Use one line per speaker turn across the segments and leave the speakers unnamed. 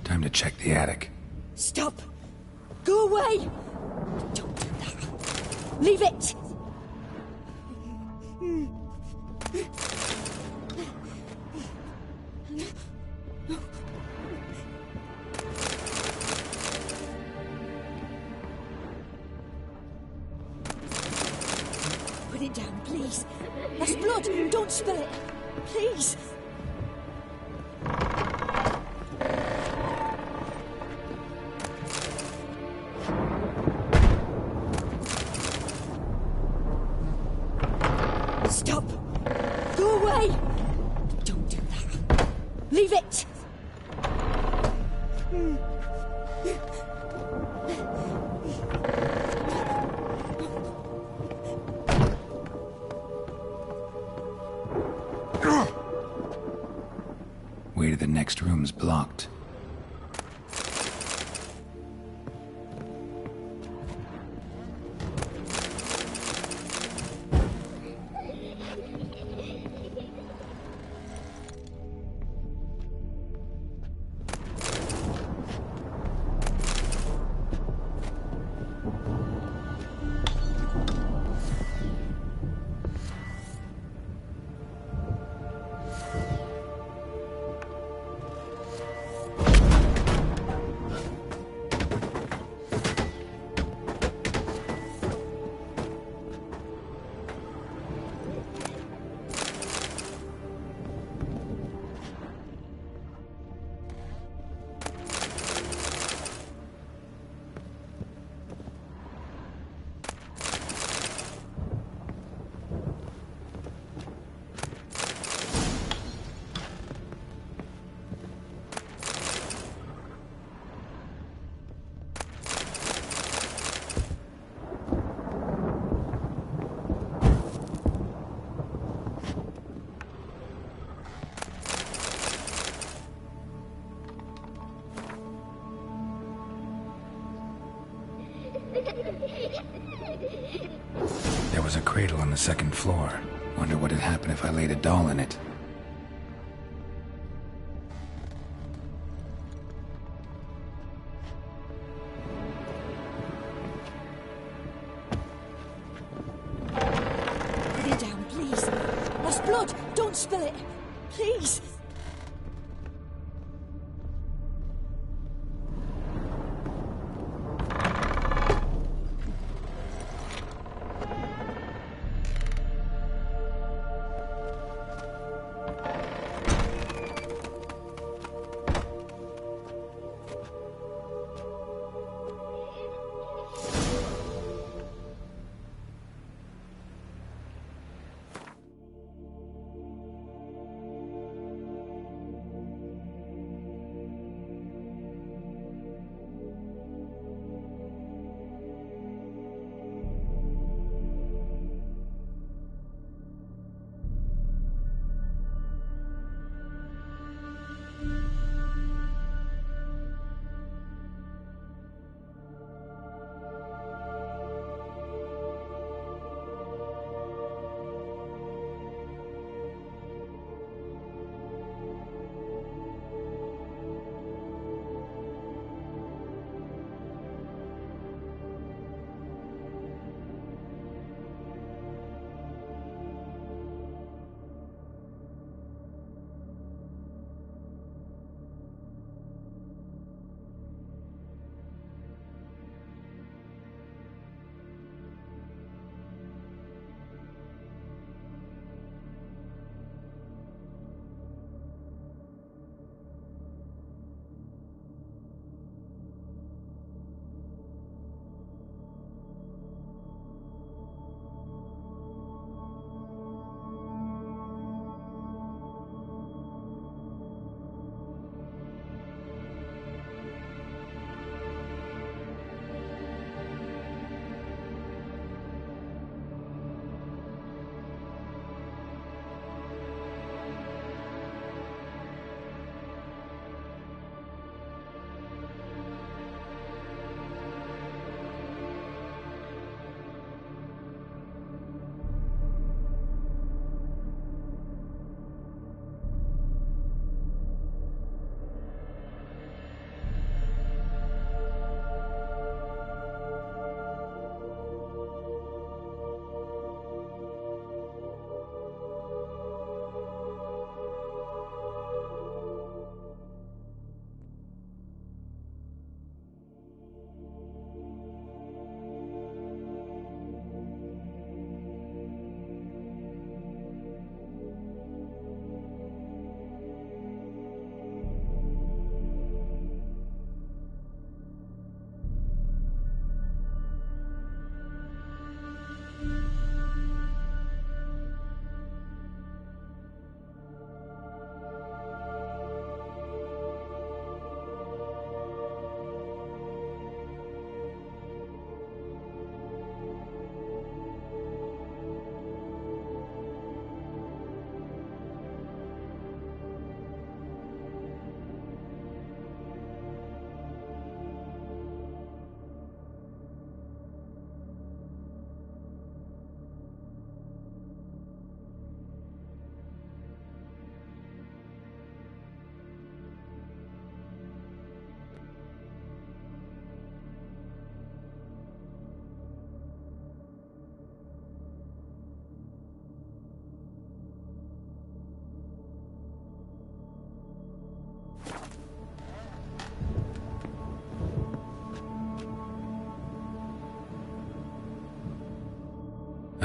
Time to check the attic.
Stop! Go away! Don't do that. Leave it! Put it down, please. That's blood. Don't spill it. Please. Stop! Go away! Don't do that. Leave it!
Way to the next room's blocked. There was a cradle on the second floor. Wonder what had happened if I laid a doll in it.
Put it down, please. That's blood. Don't spill it. Please.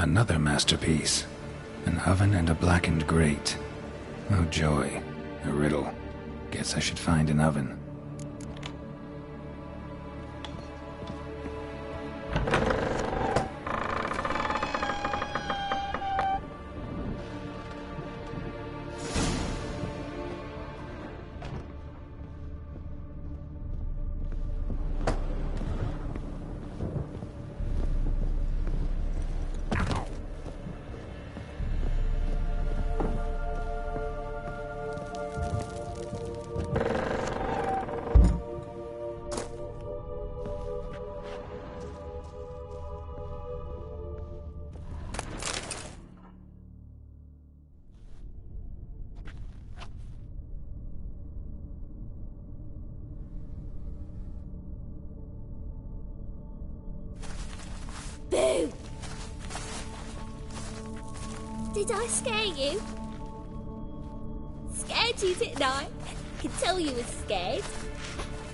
Another masterpiece. An oven and a blackened grate. Oh joy. A riddle. Guess I should find an oven.
Boo! Did I scare you? Scared you, didn't I? Could tell you was scared.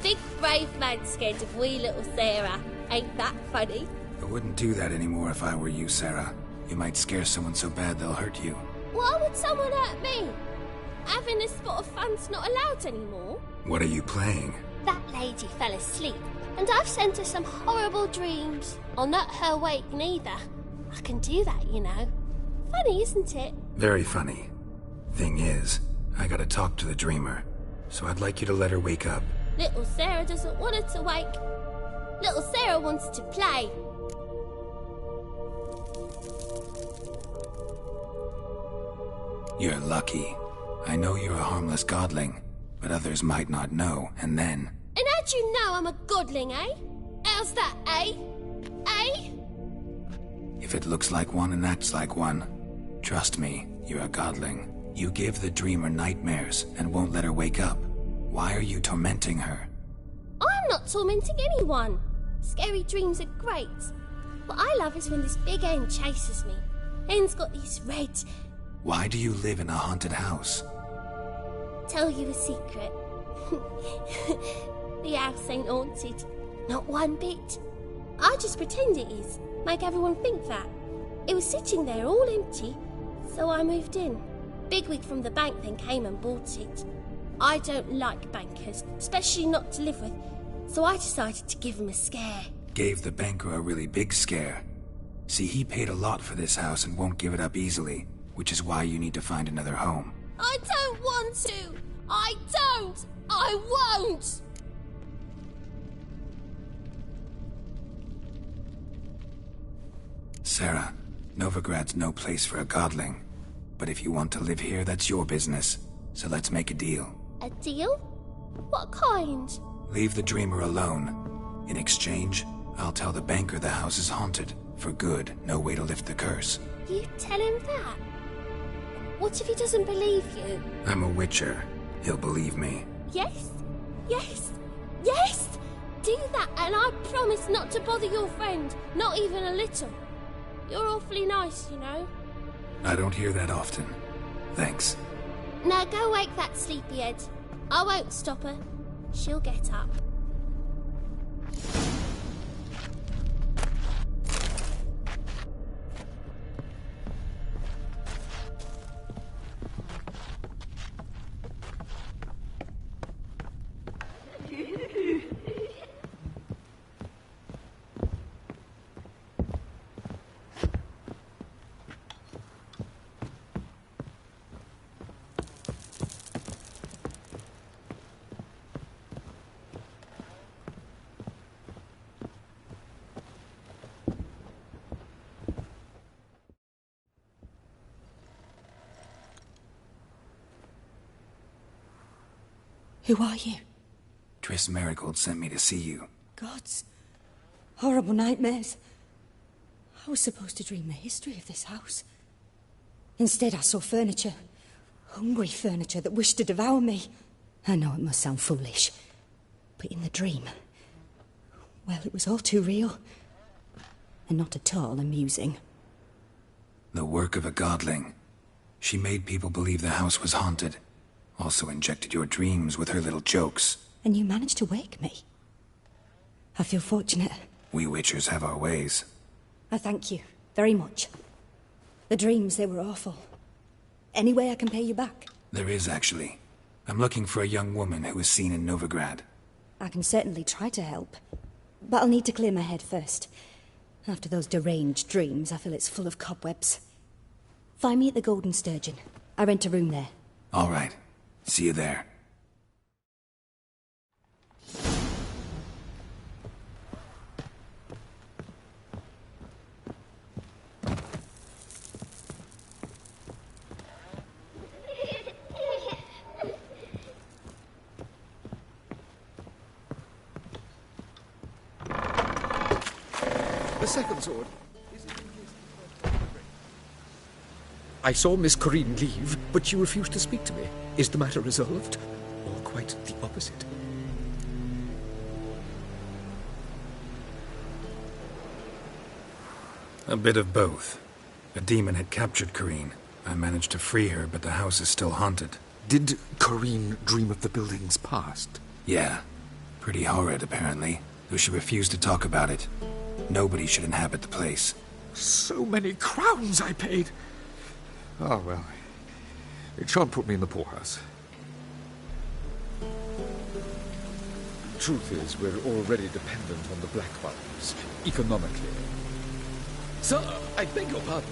Big brave man scared of wee little Sarah. Ain't that funny?
I wouldn't do that anymore if I were you, Sarah. You might scare someone so bad they'll hurt you.
Why would someone hurt me? Having a spot of fun's not allowed anymore.
What are you playing?
That lady fell asleep, and I've sent her some horrible dreams. I'll not her wake neither. I can do that, you know. Funny, isn't it?
Very funny. Thing is, I gotta talk to the dreamer, so I'd like you to let her wake up.
Little Sarah doesn't want her to wake. Little Sarah wants to play.
You're lucky. I know you're a harmless godling, but others might not know, and then...
And how'd you know I'm a godling, eh? How's that, eh? Eh?
If it looks like one and acts like one, trust me, you're a godling. You give the dreamer nightmares and won't let her wake up. Why are you tormenting her?
I'm not tormenting anyone. Scary dreams are great. What I love is when this big hen chases me. Hen's got these red...
Why do you live in a haunted house?
Tell you a secret. The house ain't haunted. Not one bit. I just pretend it is. Make everyone think that. It was sitting there all empty, so I moved in. Bigwig from the bank then came and bought it. I don't like bankers, especially not to live with, so I decided to give him a scare.
Gave the banker a really big scare. See, he paid a lot for this house and won't give it up easily, which is why you need to find another home.
I don't want to! I don't! I won't!
Sarah, Novigrad's no place for a godling. But if you want to live here, that's your business. So let's make a deal.
A deal? What kind?
Leave the dreamer alone. In exchange, I'll tell the banker the house is haunted. For good, no way to lift the curse.
You tell him that? What if he doesn't believe you?
I'm a witcher. He'll believe me.
Yes? Yes? Yes! Do that and I promise not to bother your friend. Not even a little. You're awfully nice, you know.
I don't hear that often. Thanks.
Now go wake that sleepyhead. I won't stop her. She'll get up.
Who are you?
Triss Merigold sent me to see you.
Gods. Horrible nightmares. I was supposed to dream the history of this house. Instead, I saw furniture. Hungry furniture that wished to devour me. I know it must sound foolish, but in the dream, well, it was all too real. And not at all amusing.
The work of a godling. She made people believe the house was haunted. Also injected your dreams with her little jokes.
And you managed to wake me. I feel fortunate.
We witchers have our ways.
I thank you very much. The dreams, they were awful. Any way I can pay you back?
There is, actually. I'm looking for a young woman who was seen in Novigrad.
I can certainly try to help. But I'll need to clear my head first. After those deranged dreams, I feel it's full of cobwebs. Find me at the Golden Sturgeon. I rent a room there.
All right. See you there.
The second sword. I saw Miss Corinne leave, but she refused to speak to me. Is the matter resolved? Or quite the opposite?
A bit of both. A demon had captured Corinne. I managed to free her, but the house is still haunted.
Did Corinne dream of the building's past?
Yeah. Pretty horrid, apparently, though she refused to talk about it. Nobody should inhabit the place.
So many crowns I paid! Oh, well, it shan't put me in the poorhouse. Truth is, we're already dependent on the Black Ones, economically. Sir, I beg your pardon.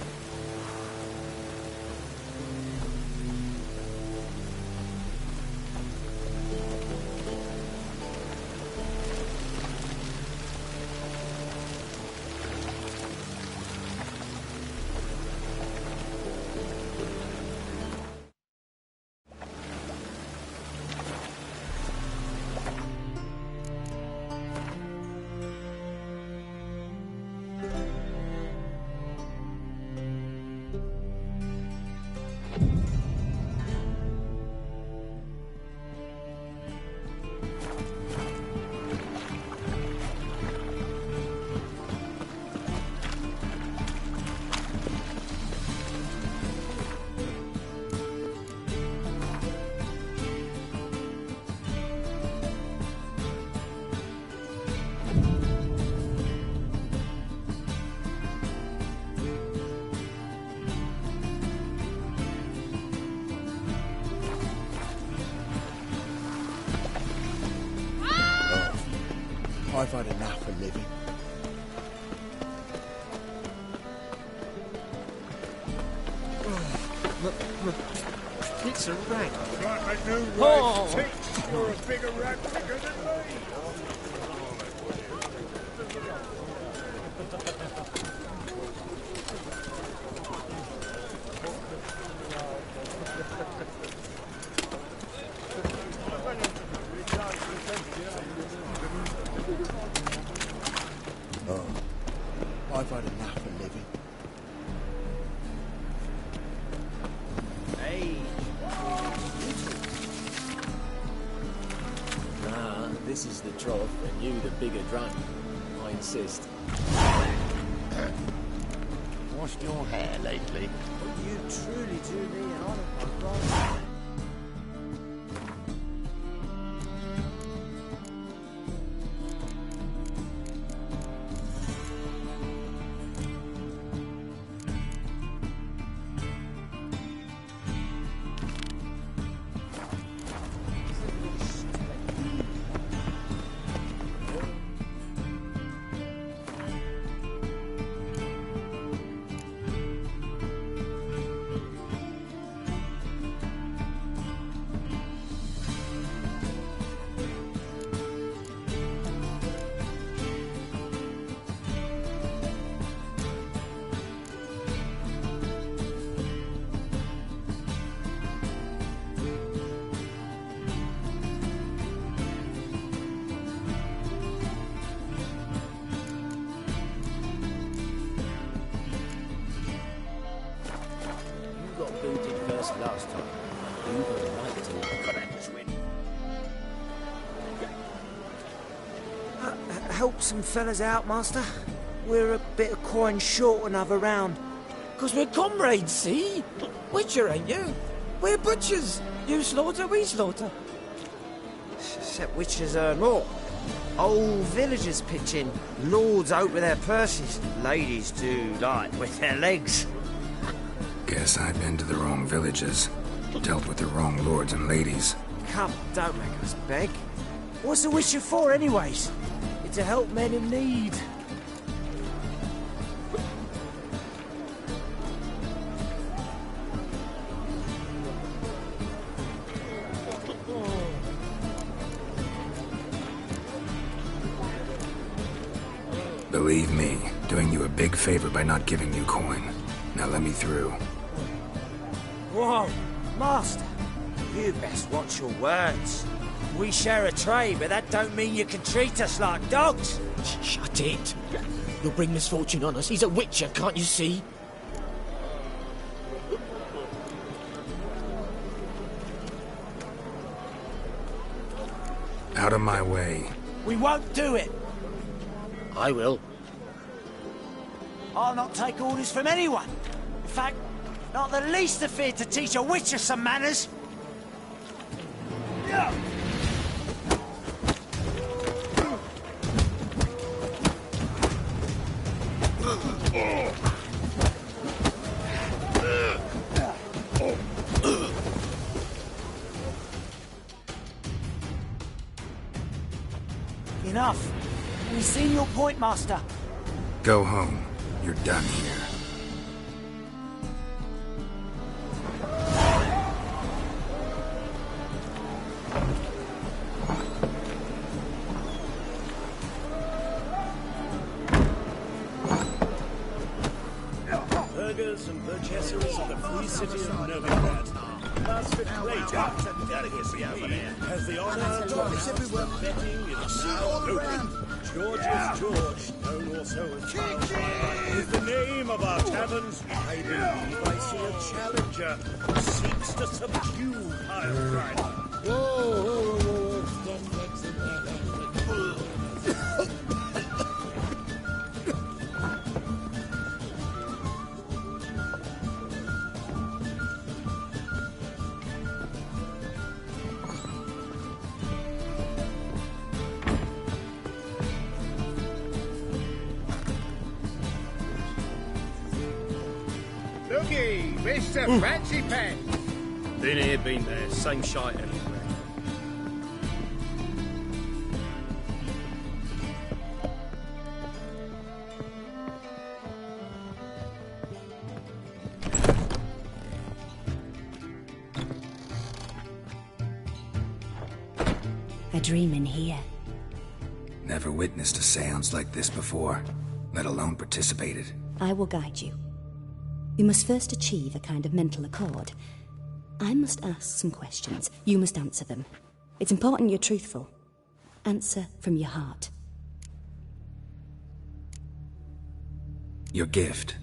I've had enough of living.
It's a rat.
Like a new right thinks you're a bigger rat picker than me. I've had enough of living.
Hey. Nah, this is the trough, and you the bigger drunk. I insist.
Washed your hair lately?
You truly do me an honour, my brother. Last time, you were right to correct win.
Help some fellas out, Master. We're a bit of coin short another round.
'Cause we're comrades, see? Witcher, ain't you? We're butchers. You slaughter, we slaughter.
Except witches earn more. Old villagers pitch in. Lords out with their purses. Ladies do like with their legs.
Guess I've been to the wrong villages. Dealt with the wrong lords and ladies.
Come, don't make us beg. What's the Witcher for, anyways? It's to help men in need.
Believe me, doing you a big favor by not giving you coin. Now let me through.
Whoa, Master. You best watch your words. We share a trade, but that don't mean you can treat us like dogs.
Shut it. You'll bring misfortune on us. He's a witcher, can't you see?
Out of my way.
We won't do it.
I will.
I'll not take orders from anyone. In fact, not the least afeard to teach a witcher some manners. Yeah. Enough. We've seen your point, Master.
Go home. You're done here.
Burghers and burgesses of the free city of Novigrad. Last fifth plate, delicacy has the honor of betting is now open. George's George, known also as Foul, is the name of our taverns. I believe I see a challenger who seeks to subdue Kyle Ryder.
Looky, Mr. Fancy Pants.
Been here, been there, same shite everywhere.
A dream in here.
Never witnessed a seance like this before, let alone participated.
I will guide you. You must first achieve a kind of mental accord. I must ask some questions. You must answer them. It's important you're truthful. Answer from your heart.
Your gift.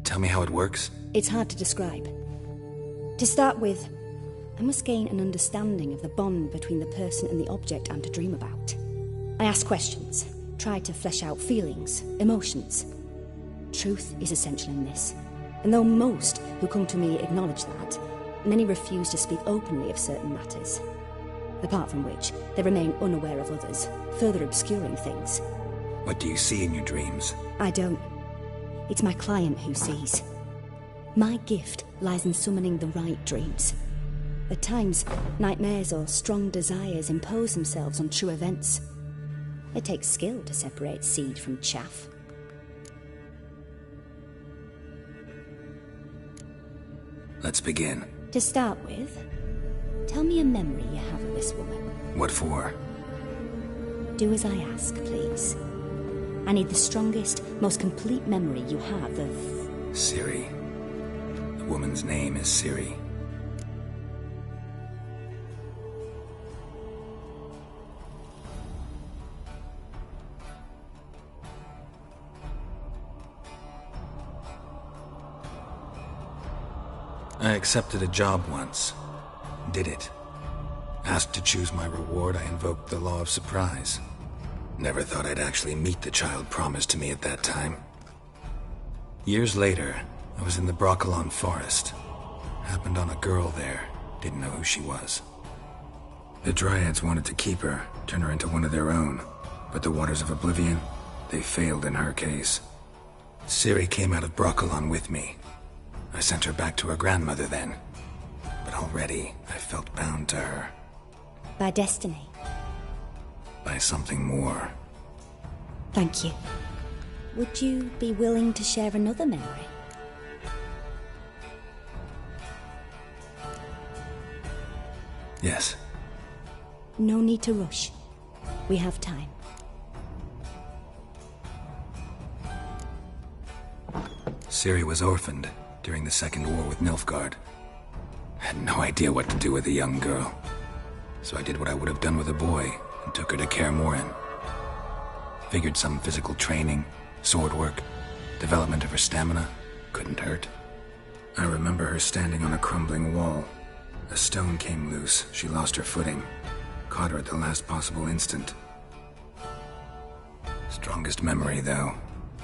Tell me how it works.
It's hard to describe. To start with, I must gain an understanding of the bond between the person and the object I'm to dream about. I ask questions, try to flesh out feelings, emotions. Truth is essential in this. And though most who come to me acknowledge that, many refuse to speak openly of certain matters. Apart from which, they remain unaware of others, further obscuring things.
What do you see in your dreams?
I don't. It's my client who sees. My gift lies in summoning the right dreams. At times, nightmares or strong desires impose themselves on true events. It takes skill to separate seed from chaff.
Let's begin.
To start with, tell me a memory you have of this woman.
What for?
Do as I ask, please. I need the strongest, most complete memory you have of...
Ciri. The woman's name is Ciri. I accepted a job once. Did it. Asked to choose my reward, I invoked the law of surprise. Never thought I'd actually meet the child promised to me at that time. Years later, I was in the Brokilon forest. Happened on a girl there. Didn't know who she was. The Dryads wanted to keep her, turn her into one of their own. But the Waters of Oblivion, they failed in her case. Ciri came out of Brokilon with me. I sent her back to her grandmother then. But already, I felt bound to her.
By destiny.
By something more.
Thank you. Would you be willing to share another memory?
Yes.
No need to rush. We have time.
Ciri was orphaned during the Second War with Nilfgaard. I had no idea what to do with a young girl. So I did what I would have done with a boy and took her to Kaer Morhen. Figured some physical training, sword work, development of her stamina couldn't hurt. I remember her standing on a crumbling wall. A stone came loose, she lost her footing. Caught her at the last possible instant. Strongest memory, though,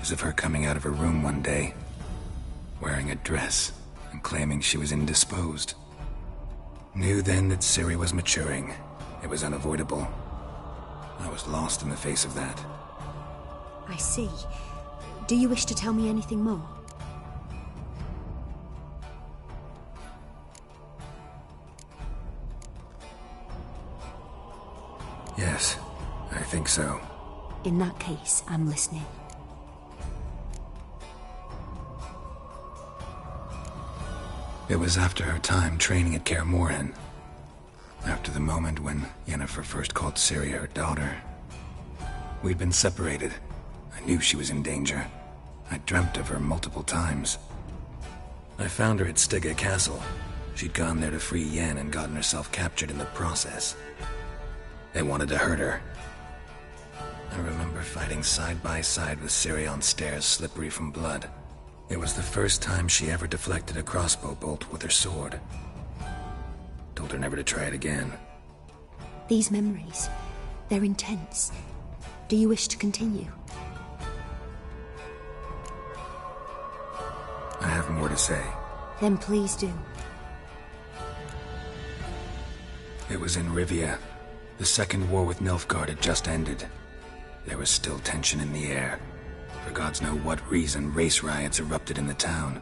is of her coming out of her room one day, wearing a dress and claiming she was indisposed. Knew then that Ciri was maturing. It was unavoidable. I was lost in the face of that.
I see. Do you wish to tell me anything more?
Yes, I think so.
In that case, I'm listening.
It was after her time training at Kaer Morhen. After the moment when Yennefer first called Ciri her daughter. We'd been separated. I knew she was in danger. I dreamt of her multiple times. I found her at Stygga Castle. She'd gone there to free Yen and gotten herself captured in the process. They wanted to hurt her. I remember fighting side by side with Ciri on stairs slippery from blood. It was the first time she ever deflected a crossbow bolt with her sword. Told her never to try it again.
These memories, they're intense. Do you wish to continue?
I have more to say.
Then please do.
It was in Rivia. The Second War with Nilfgaard had just ended. There was still tension in the air. For gods know what reason, race riots erupted in the town.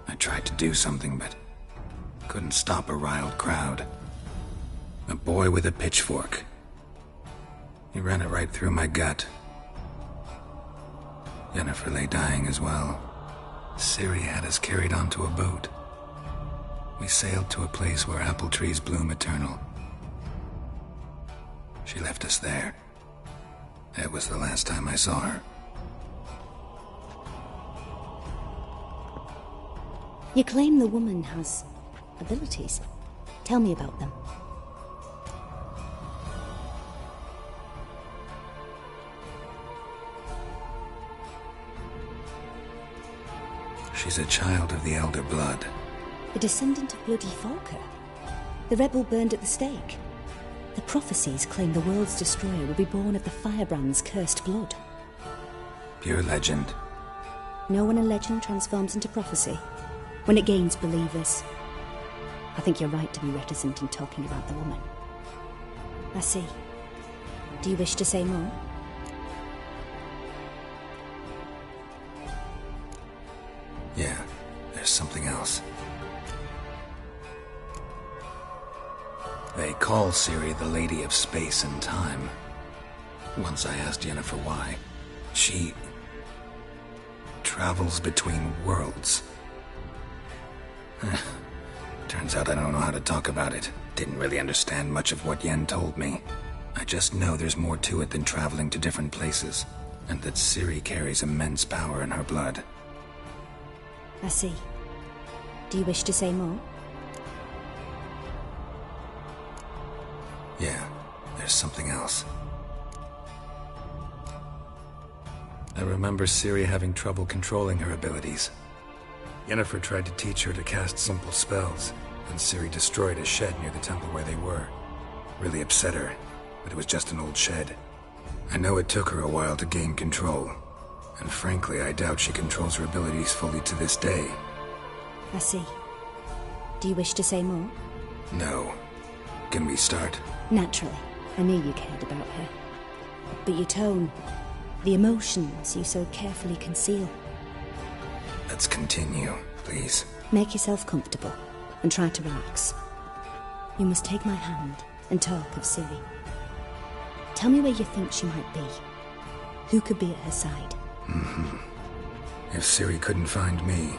I tried to do something, but couldn't stop a riled crowd. A boy with a pitchfork. He ran it right through my gut. Yennefer lay dying as well. Ciri had us carried onto a boat. We sailed to a place where apple trees bloom eternal. She left us there. That was the last time I saw her.
You claim the woman has abilities. Tell me about them.
She's a child of the Elder Blood.
A descendant of bloody Falka. The rebel burned at the stake. The prophecies claim the world's destroyer will be born of the Firebrand's cursed blood.
Pure legend.
Know when a legend transforms into prophecy? When it gains believers. I think you're right to be reticent in talking about the woman. I see. Do you wish to say more?
Yeah, there's something else. They call Ciri the Lady of Space and Time. Once I asked Yennefer why. She travels between worlds. Turns out I don't know how to talk about it. Didn't really understand much of what Yen told me. I just know there's more to it than traveling to different places, and that Ciri carries immense power in her blood.
I see. Do you wish to say more?
Yeah, there's something else. I remember Ciri having trouble controlling her abilities. Yennefer tried to teach her to cast simple spells, and Ciri destroyed a shed near the temple where they were. Really upset her, but it was just an old shed. I know it took her a while to gain control, and frankly, I doubt she controls her abilities fully to this day.
I see. Do you wish to say more?
No. Can we start?
Naturally. I knew you cared about her. But your tone, the emotions you so carefully conceal.
Let's continue. Please.
Make yourself comfortable and try to relax. You must take my hand and talk of Ciri. Tell me where you think she might be. Who could be at her side?
If Ciri couldn't find me,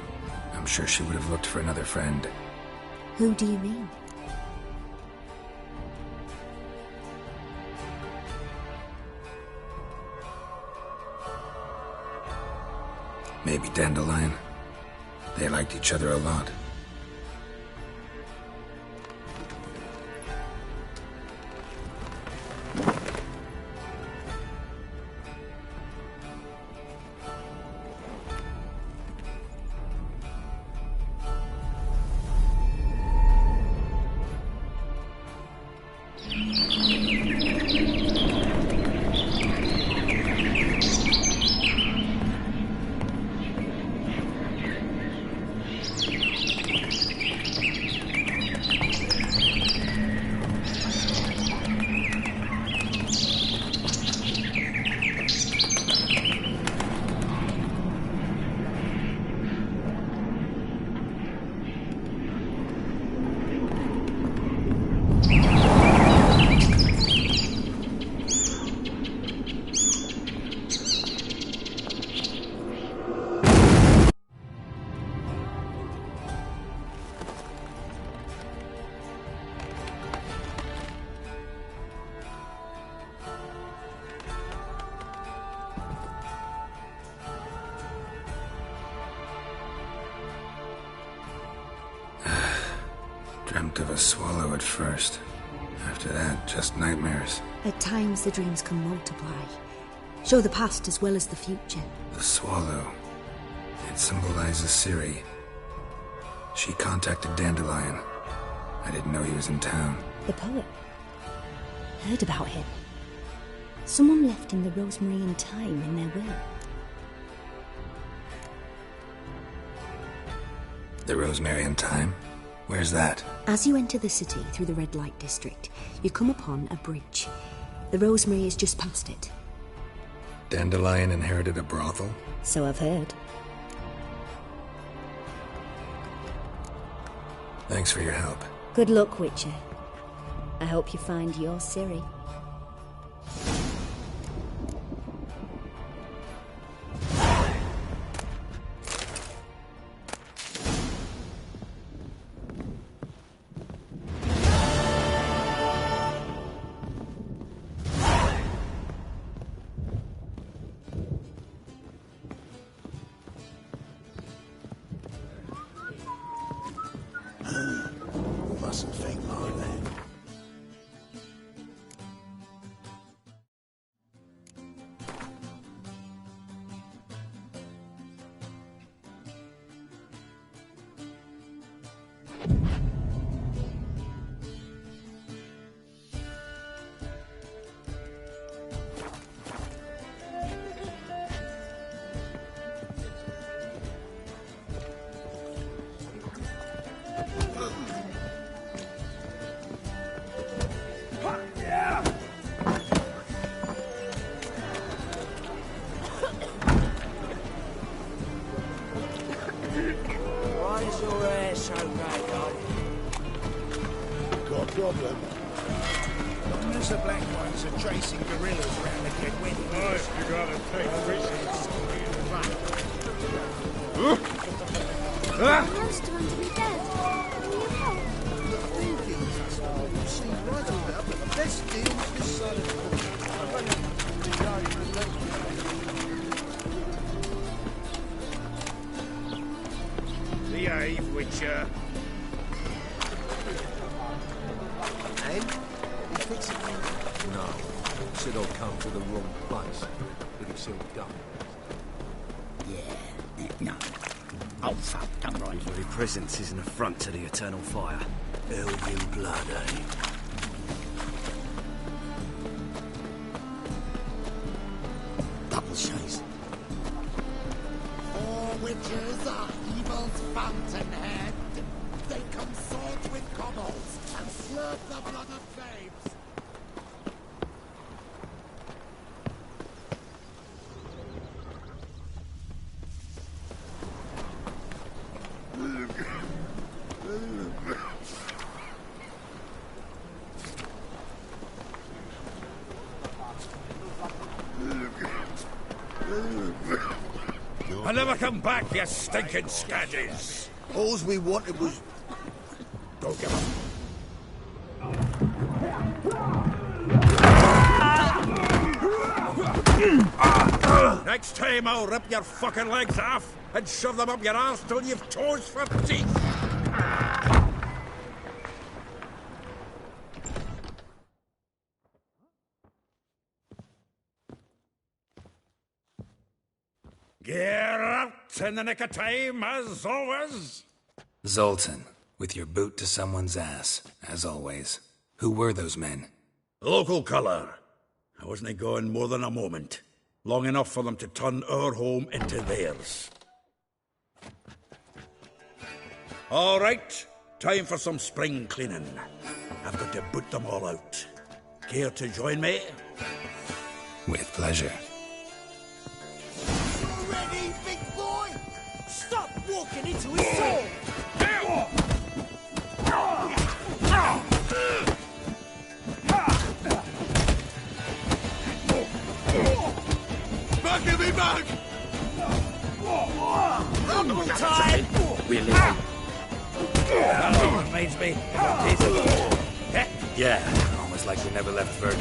I'm sure she would have looked for another friend.
Who do you mean?
Maybe Dandelion. They liked each other a lot. Dreamt of a swallow at first. After that, just nightmares.
At times the dreams can multiply. Show the past as well as the future.
The swallow. It symbolizes Ciri. She contacted Dandelion. I didn't know he was in town.
The poet. Heard about him. Someone left him the rosemary and thyme in their will.
The rosemary and thyme? Where's that?
As you enter the city through the red light district, you come upon a bridge. The rosemary is just past it.
Dandelion inherited a brothel?
So I've heard.
Thanks for your help.
Good luck, Witcher. I hope you find your Ciri.
Mustn't think like that.
Why is your hair so grey, darling?
Got a problem? Long as the black ones are chasing gorillas round the Kid Wind.
Nice, you gotta take risks.
Monster under me dead. Can you help?
You seem right about, but let's deal with this side of the
Behave, Witcher.
And? You fix it?
No. Said I'd come to the wrong place. But it's all done.
Yeah, no. Oh, fuck, don't rise.
Your presence is an affront to the eternal fire.
Elven blood, eh?
Double chase.
All witches are evil's fountainhead. They consort with kobolds and slurp the blood of babes.
I never come back, you stinking scadges.
All we wanted was...
Don't give up. Next time I'll rip your fucking legs off and shove them up your arse till you've toes for teeth. Get out in the nick of time, as always.
Zoltan, with your boot to someone's ass, as always. Who were those men?
Local colour. I wasn't gone more than a moment. Long enough for them to turn our home into theirs. All right, time for some spring cleaning. I've got to boot them all out. Care to join me?
With pleasure.
Ready, big boy? Stop walking into his soul!
Give me back!
Rumble time!
We're leaving.
That reminds me of a piece of...
Yeah, almost like we never left Verdun.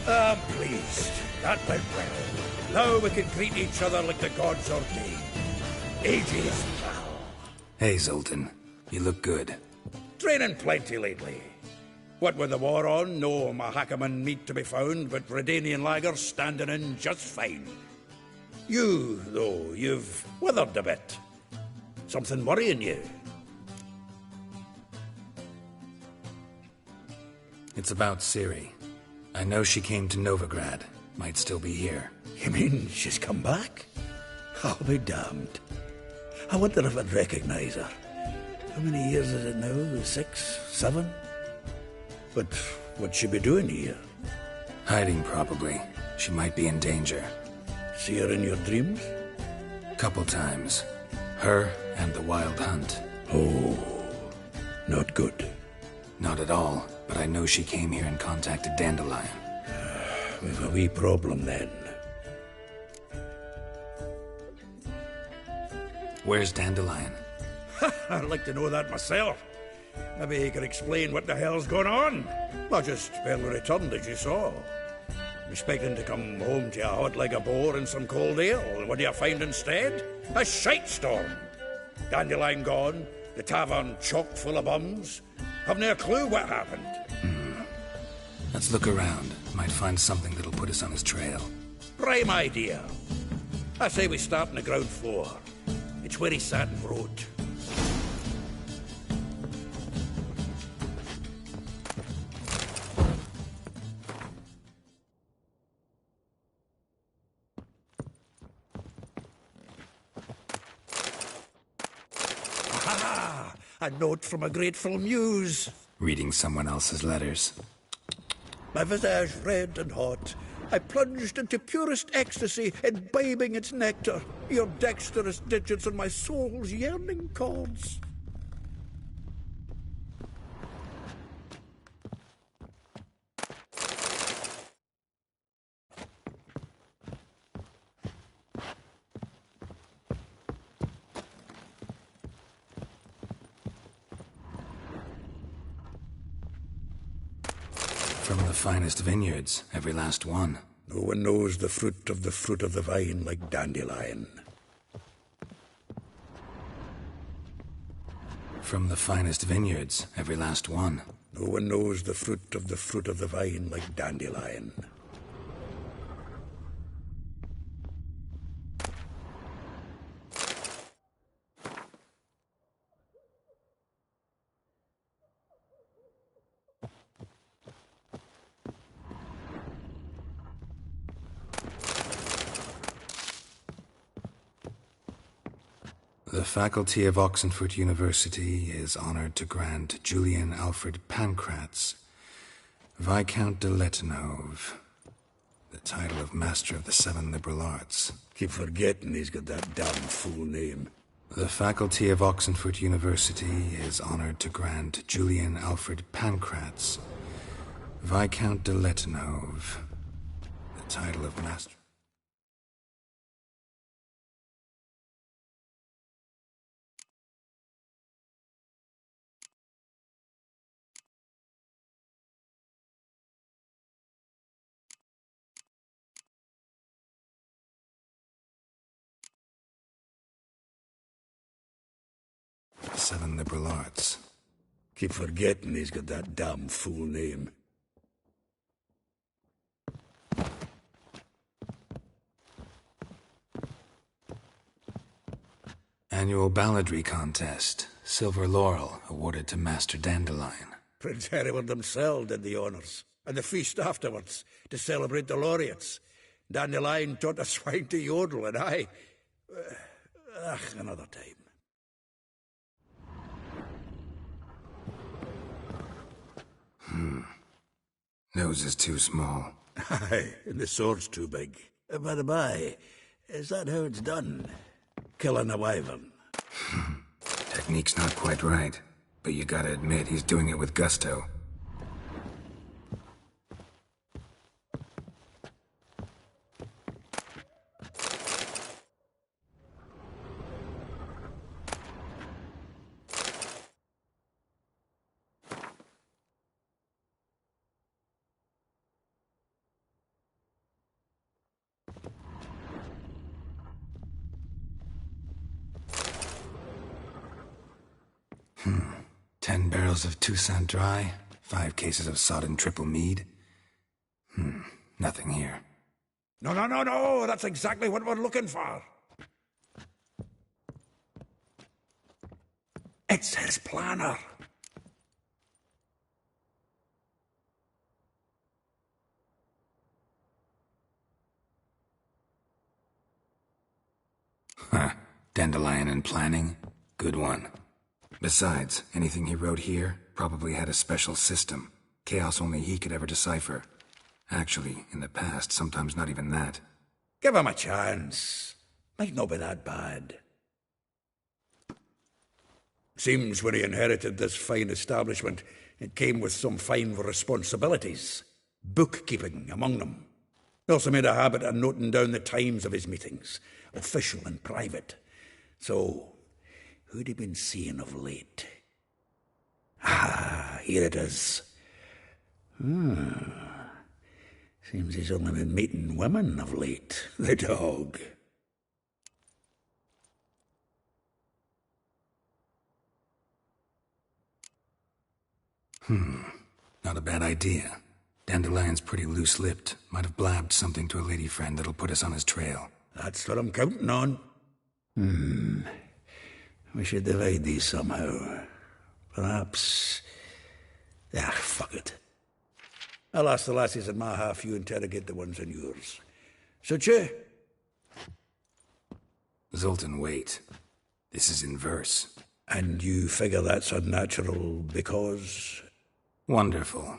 I'm pleased. That went well. Now we can greet each other like the gods ordained. Ages, pal.
Hey, Zoltan. You look good.
Training plenty lately. What with the war on, no Mahakaman meat to be found, but Redanian lagers standing in just fine. You, though, you've withered a bit. Something worrying you?
It's about Ciri. I know she came to Novigrad. Might still be here.
You mean she's come back? I'll be damned. I wonder if I'd recognize her. How many years is it now? 6, 7? But what'd she be doing here?
Hiding, probably. She might be in danger.
See her in your dreams?
Couple times. Her and the Wild Hunt.
Oh, not good.
Not at all, but I know she came here and contacted Dandelion.
We've a wee problem then.
Where's Dandelion?
I'd like to know that myself. Maybe he could explain what the hell's going on. I just barely returned, as you saw. Expecting to come home to a hot like a boar and some cold ale. What do you find instead? A shite storm. Dandelion gone, the tavern chock full of bums. Haven't a clue what happened.
Let's look around. Might find something that'll put us on his trail.
Prime idea. I say we start on the ground floor. It's where he sat and wrote. Aha! A note from a grateful muse.
Reading someone else's letters.
My visage red and hot, I plunged into purest ecstasy, imbibing its nectar, your dexterous digits on my soul's yearning chords.
From the finest vineyards, every last one.
No one knows the fruit of the vine like Dandelion.
From the finest vineyards, every last one.
No one knows the fruit of the vine like Dandelion.
The faculty of Oxenfurt University is honored to grant Julian Alfred Pancratz, Viscount de Letenhove, the title of Master of the Seven Liberal Arts.
Keep forgetting he's got that damn full name.
The faculty of Oxenford University is honored to grant Julian Alfred Pancratz, Viscount de Letonov, the title of Master... 7 liberal arts.
Keep forgetting he's got that damn fool name.
Annual balladry contest. Silver laurel awarded to Master Dandelion.
Prince Hereward himself did the honours, and the feast afterwards, to celebrate the laureates. Dandelion taught the swine to yodel, and I... another time.
Nose is too small.
Aye, and the sword's too big. By the by, is that how it's done? Killing a wyvern?
Technique's not quite right, but you gotta admit he's doing it with gusto. Hmm. 10 barrels of Toussaint Dry, 5 cases of sodden triple mead. Nothing here.
No, that's exactly what we're looking for. It's his planner.
Huh. Dandelion and planning? Good one. Besides, anything he wrote here probably had a special system. Chaos only he could ever decipher. Actually, in the past, sometimes not even that.
Give him a chance. Might not be that bad. Seems when he inherited this fine establishment, it came with some fine responsibilities. Bookkeeping among them. He also made a habit of noting down the times of his meetings, official and private. So, who'd he been seeing of late? Ah, here it is. Seems he's only been meeting women of late, the dog.
Not a bad idea. Dandelion's pretty loose-lipped. Might have blabbed something to a lady friend that'll put us on his trail.
That's what I'm counting on. We should divide these somehow. Perhaps... fuck it. I'll ask the lassies in my half, you interrogate the ones in yours. Suit you?
Zoltan, wait. This is in verse.
And you figure that's unnatural because...
Wonderful.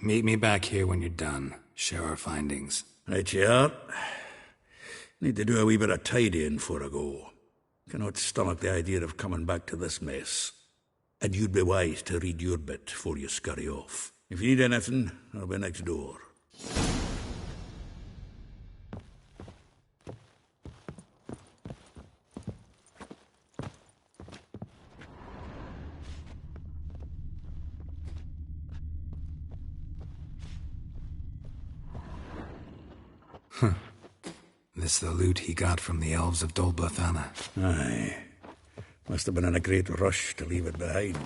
Meet me back here when you're done. Share our findings.
Right you are. Need to do a wee bit of tidying before I go. Cannot stomach the idea of coming back to this mess. And you'd be wise to read your bit before you scurry off. If you need anything, I'll be next door.
This the loot he got from the elves of Dol Blathanna.
Aye. Must have been in a great rush to leave it behind.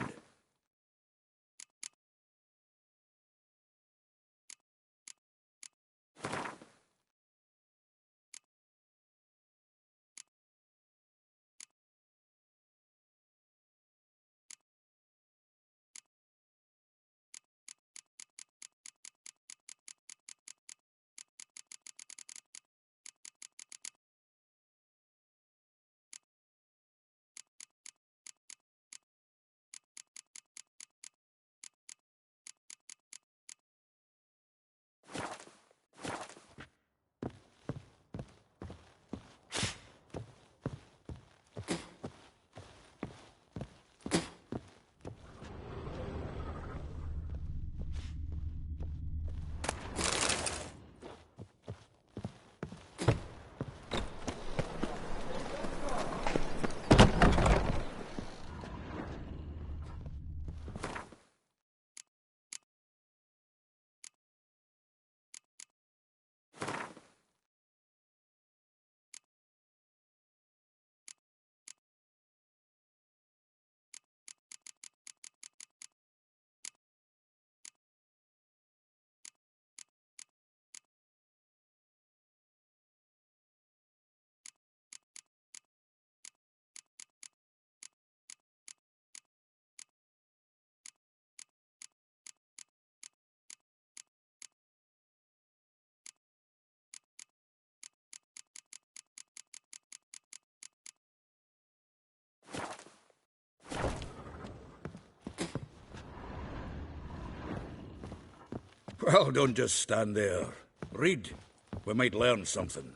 Well, don't just stand there. Read. We might learn something.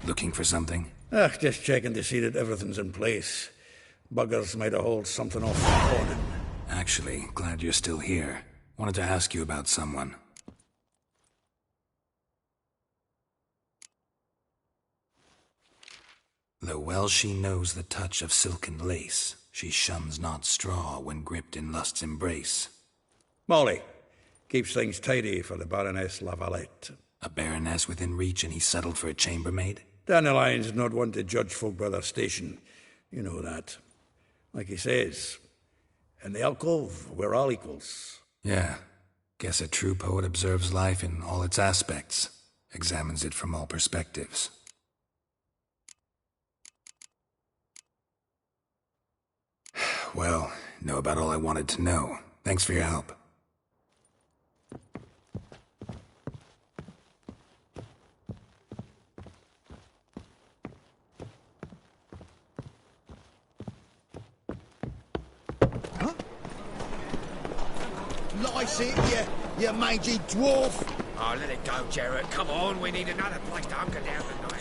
Looking for something?
Just checking to see that everything's in place. Buggers might have hauled something off the corner.
Actually, glad you're still here. Wanted to ask you about someone. Though well she knows the touch of silken lace, she shuns not straw when gripped in lust's embrace.
Molly, keeps things tidy for the Baroness Lavalette.
A baroness within reach and he settled for a chambermaid?
Dandelion's not one to judge folk by their station. You know that. Like he says, in the alcove, we're all equals.
Yeah. Guess a true poet observes life in all its aspects, examines it from all perspectives. Well, know about all I wanted to know. Thanks for your help.
Lice it, you mangy dwarf!
Oh, let it go, Jarrett. Come on, we need another place to hunker down tonight.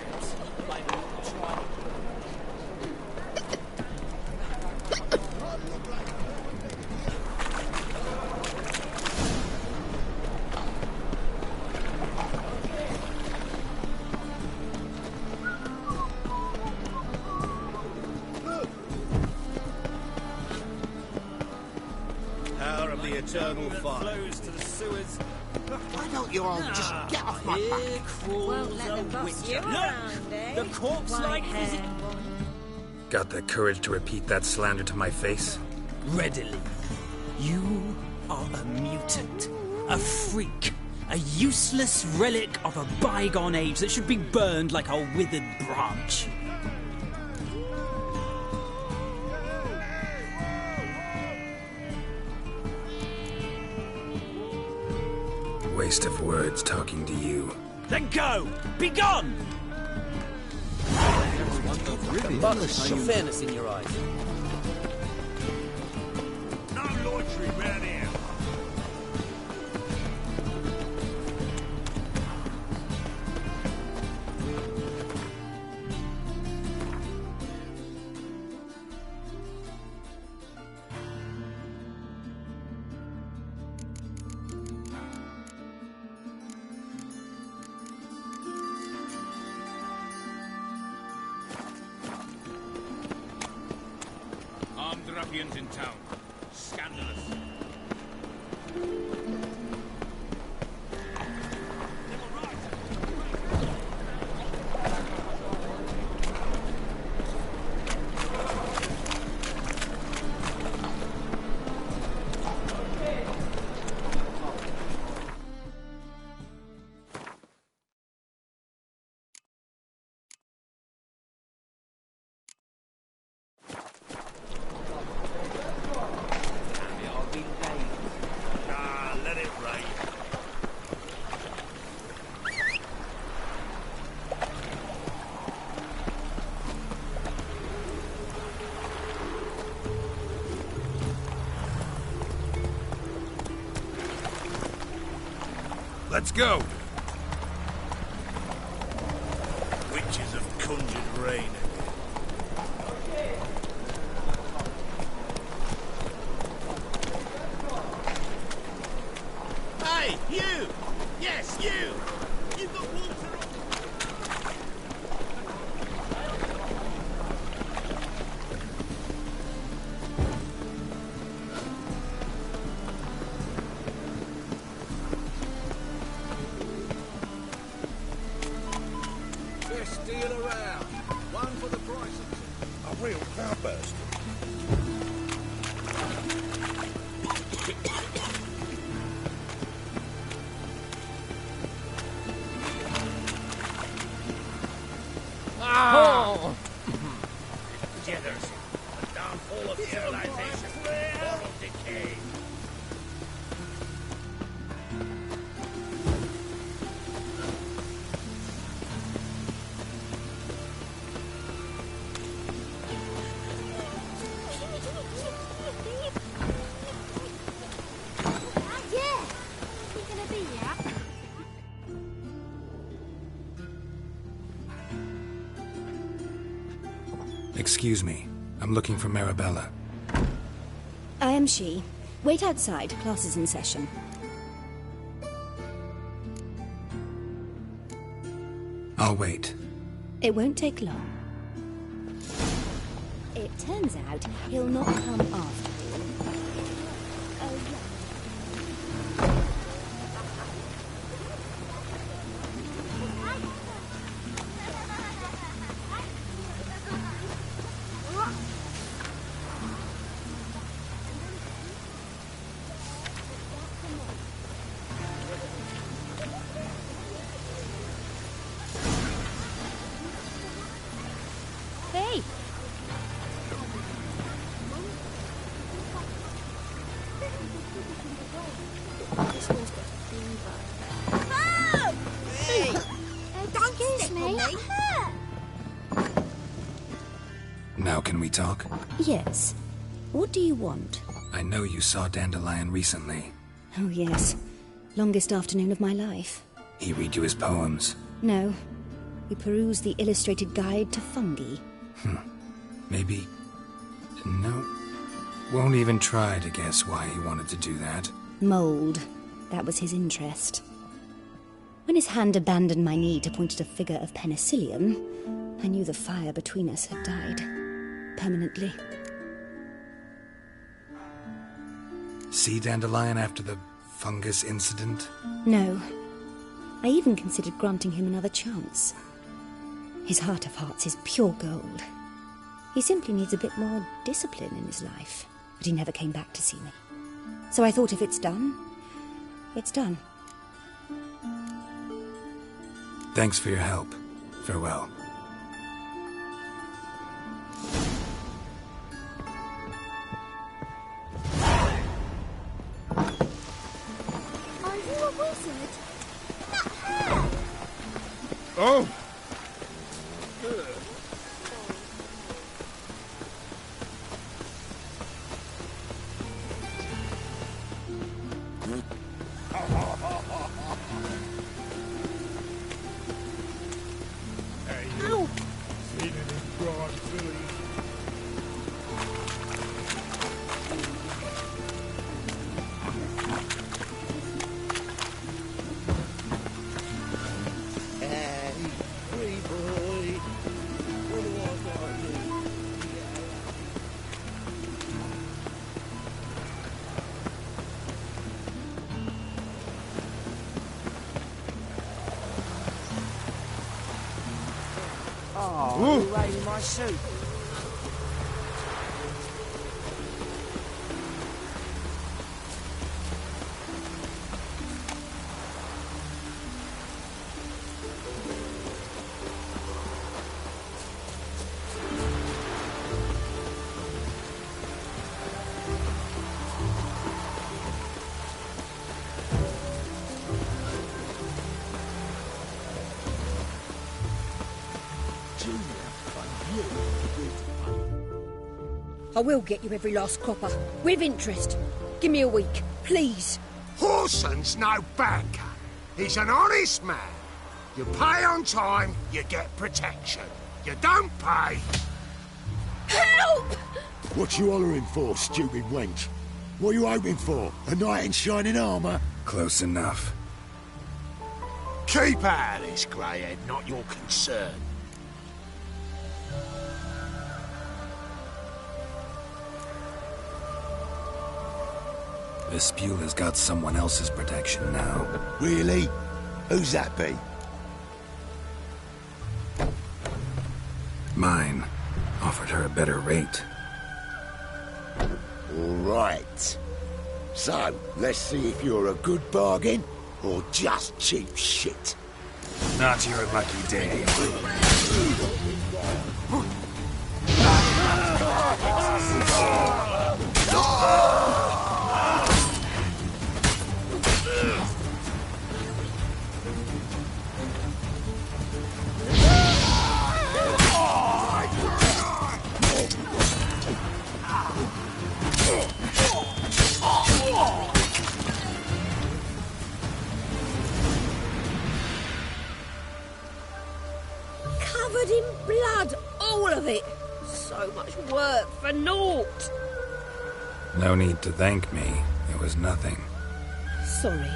Eternal fire. Flows to the sewers.
Why don't you all just get off my back?
Won't let them boss you around, eh?
The corpse-like visit.
Got the courage to repeat that slander to my face?
Readily. You are a mutant, a freak, a useless relic of a bygone age that should be burned like a withered branch.
Waste of words talking to you.
Then go! Be gone!
But some fairness in your eyes.
No loitering round here. Ruffians in town. Scandalous. Let's go! Witches have conjured rain. Hey, you! Yes, you! You've got water on!
Excuse me. I'm looking for Marabella.
I am she. Wait outside. Class is in session.
I'll wait.
It won't take long. It turns out he'll not come after all. Oh, yeah. Hey!
Don't step on me.
Now can we talk?
Yes. What do you want?
I know you saw Dandelion recently.
Oh, yes. Longest afternoon of my life.
He read you his poems.
No. We perused the illustrated guide to fungi.
Maybe... No. Won't even try to guess why he wanted to do that.
Mold. That was his interest. When his hand abandoned my knee to point at a figure of penicillium, I knew the fire between us had died. Permanently.
See Dandelion after the fungus incident?
No. I even considered granting him another chance. His heart of hearts is pure gold. He simply needs a bit more discipline in his life. But he never came back to see me. So I thought if it's done, it's done.
Thanks for your help. Farewell.
Are you a wizard? That hair!
Oh!
Ow!
Seen it in broad Philly.
Hey, free boy. What do I gotta do?
Oh, who raided my suit?
I will get you every last copper, with interest. Give me a week, please.
Horson's no banker. He's an honest man. You pay on time, you get protection. You don't pay...
Help!
What you hollering for, stupid wench? What are you hoping for? A knight in shining armour?
Close enough.
Keep out of this, Greyhead, not your concern.
Vespula's got someone else's protection now.
Really? Who's that be?
Mine. Offered her a better rate.
All right. So, let's see if you're a good bargain or just cheap shit.
Not your lucky day.
Covered in blood, all of it. So so much work for naught.
No need to thank me. It was nothing.
Sorry.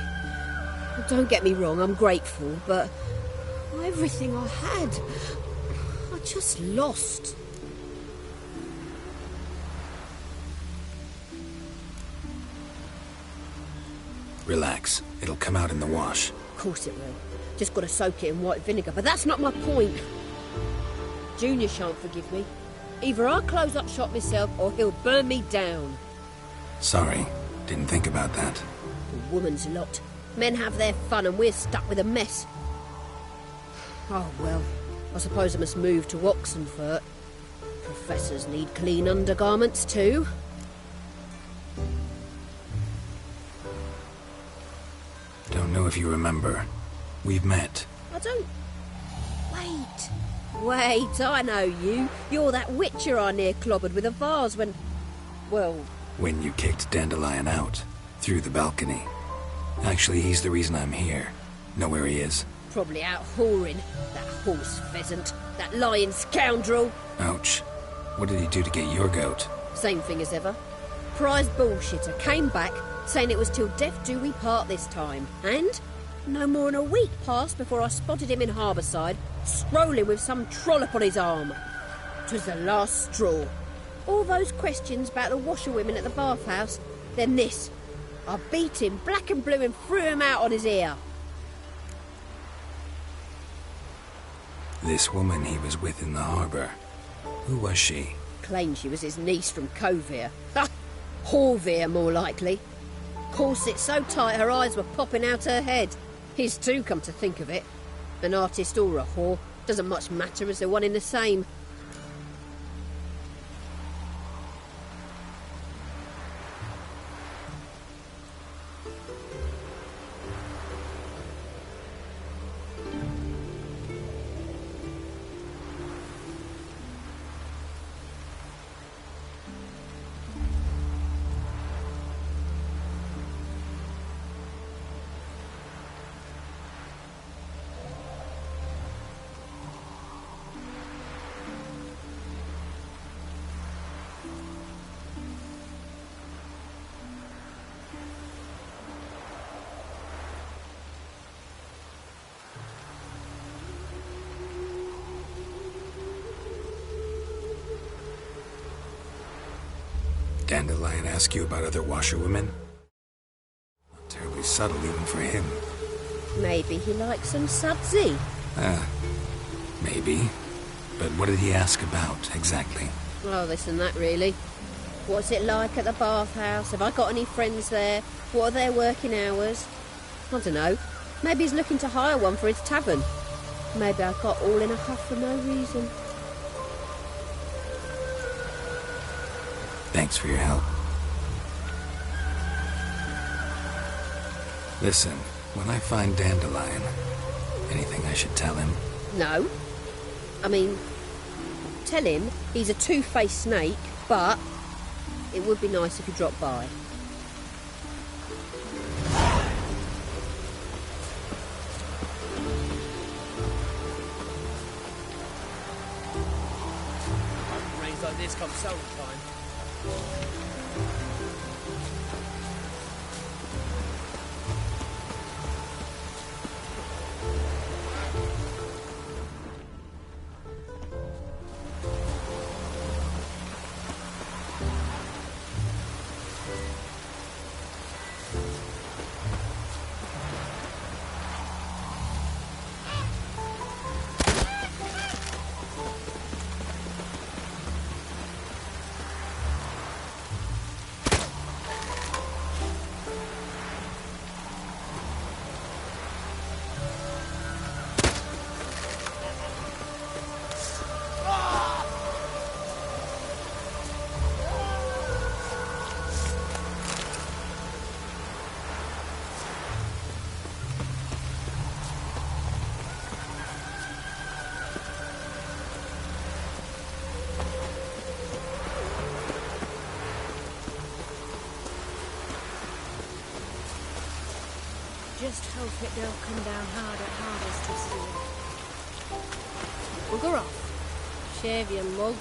Don't get me wrong, I'm grateful, but everything I had, I just lost.
Relax. It'll come out in the wash.
Of course it will. Just got to soak it in white vinegar, but that's not my point. Junior shan't forgive me. Either I'll close up shop myself or he'll burn me down.
Sorry. Didn't think about that.
The woman's lot. Men have their fun and we're stuck with a mess. Oh, well, I suppose I must move to Oxenfurt. Professors need clean undergarments too.
Don't know if you remember. We've met.
I don't... Wait, I know you. You're that witcher I near clobbered with a vase when... Well...
When you kicked Dandelion out. Through the balcony. Actually, he's the reason I'm here. Know where he is?
Probably out whoring. That horse pheasant. That lying scoundrel.
Ouch. What did he do to get your goat?
Same thing as ever. Prize bullshitter came back, saying it was till death do we part this time. And no more than a week passed before I spotted him in Harbourside, strolling with some trollop on his arm. 'Twas the last straw. All those questions about the washerwomen at the bathhouse, then this. I beat him black and blue and threw him out on his ear.
This woman he was with in the harbour. Who was she?
Claimed she was his niece from Kovir. Ha! Horvir, more likely. Corset so tight her eyes were popping out her head. His too, come to think of it. An artist or a whore. Doesn't much matter as they're one in the same.
Dandelion ask you about other washerwomen? Not terribly subtle even for him.
Maybe he likes some sudsy.
Maybe. But what did he ask about, exactly?
Oh, this and that, really. What's it like at the bathhouse? Have I got any friends there? What are their working hours? I don't know. Maybe he's looking to hire one for his tavern. Maybe I got all in a huff for no reason.
Thanks for your help. Listen, when I find Dandelion, anything I should tell him?
No. I mean, tell him he's a two-faced snake, but it would be nice if he dropped by.
Rains like this come summertime.
Just hope it don't come down hard at harvest this year.
Bugger off. Shave your mug.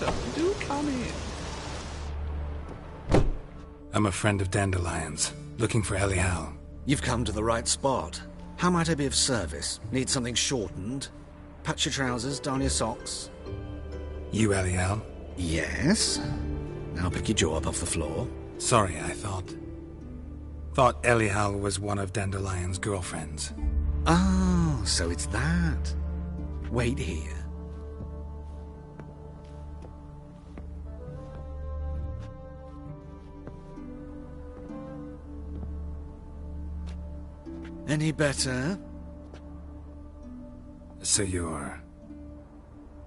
welcome. Do come in.
I'm a friend of Dandelion's, looking for Elial.
You've come to the right spot. How might I be of service? Need something shortened? Patch your trousers, darn your socks.
You Elial?
Yes. Now pick your jaw up off the floor.
Sorry, I thought Elial was one of Dandelion's girlfriends.
Oh, so it's that. Wait here. Any better?
So you're...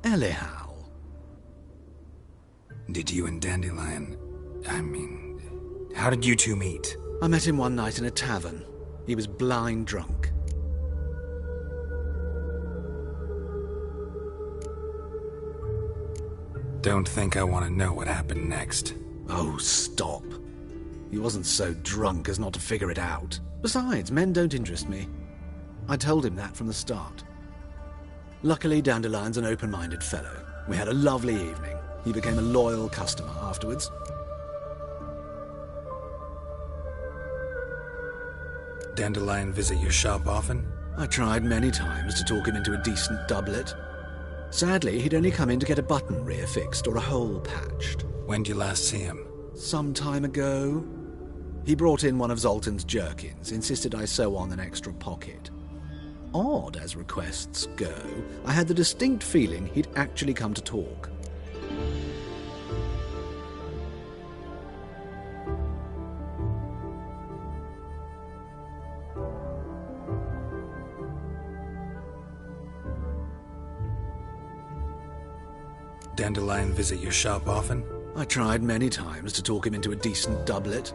Elial.
Did you and Dandelion... how did you two meet?
I met him one night in a tavern. He was blind drunk.
Don't think I want to know what happened next.
Oh, stop. He wasn't so drunk as not to figure it out. Besides, men don't interest me. I told him that from the start. Luckily, Dandelion's an open-minded fellow. We had a lovely evening. He became a loyal customer afterwards.
Dandelion visit your shop often?
I tried many times to talk him into a decent doublet. Sadly, he'd only come in to get a button rear fixed or a hole patched.
When'd you last see him?
Some time ago. He brought in one of Zoltan's jerkins, insisted I sew on an extra pocket. Odd as requests go, I had the distinct feeling he'd actually come to talk.
Dandelion visit your shop often?
I tried many times to talk him into a decent doublet.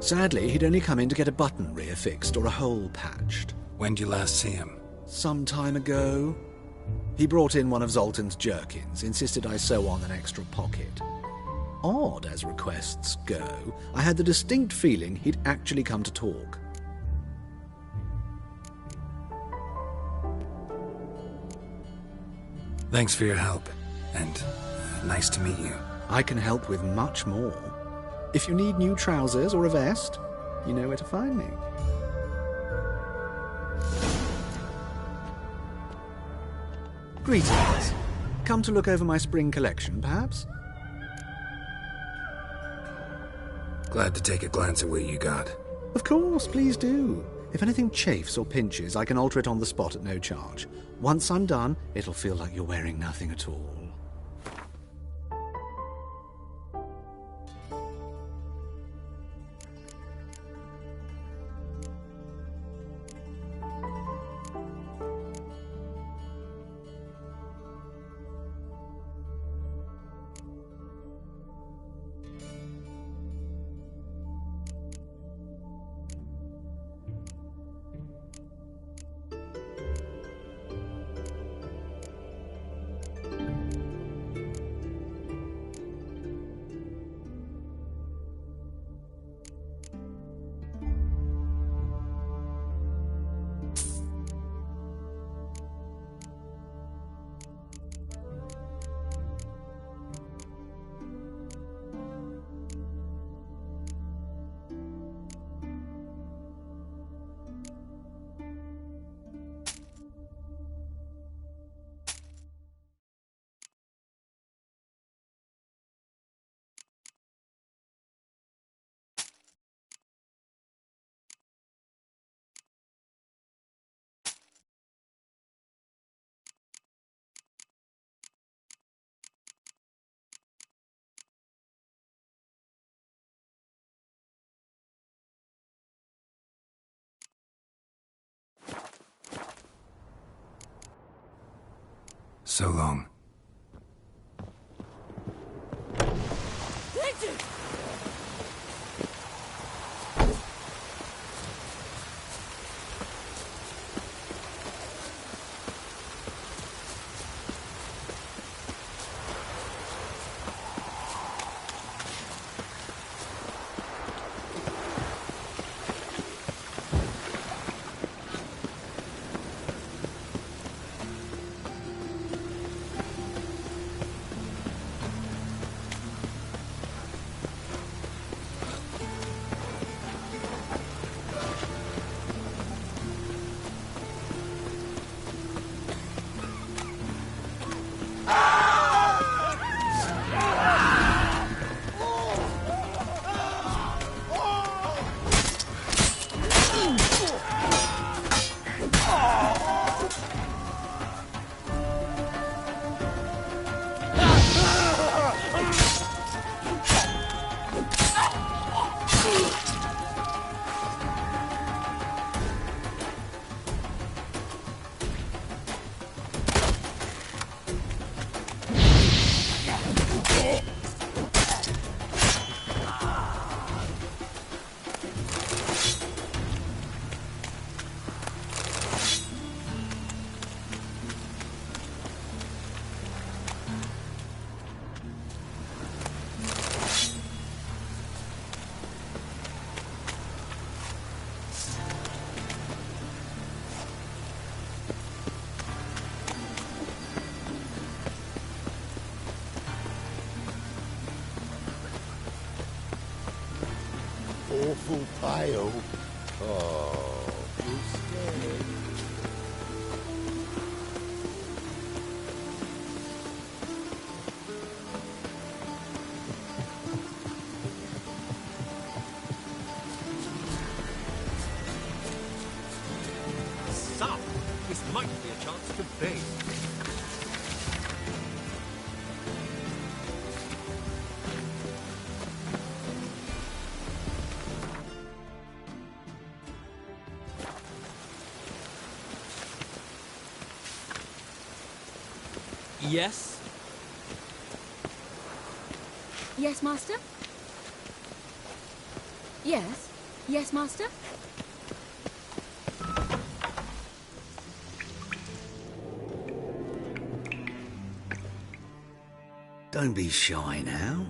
Sadly, he'd only come in to get a button rear fixed or a hole patched.
When'd you last see him?
Some time ago. He brought in one of Zoltan's jerkins, insisted I sew on an extra pocket. Odd as requests go, I had the distinct feeling he'd actually come to talk.
Thanks for your help, and nice to meet you.
I can help with much more. If you need new trousers or a vest, you know where to find me. Greetings. Come to look over my spring collection, perhaps?
Glad to take a glance at what you got.
Of course, please do. If anything chafes or pinches, I can alter it on the spot at no charge. Once I'm done, it'll feel like you're wearing nothing at all.
So long.
awful pale. Oh, you scared?
So, this might be a chance to bathe.
Yes?
Yes, Master? Yes? Yes, Master?
Don't be shy now.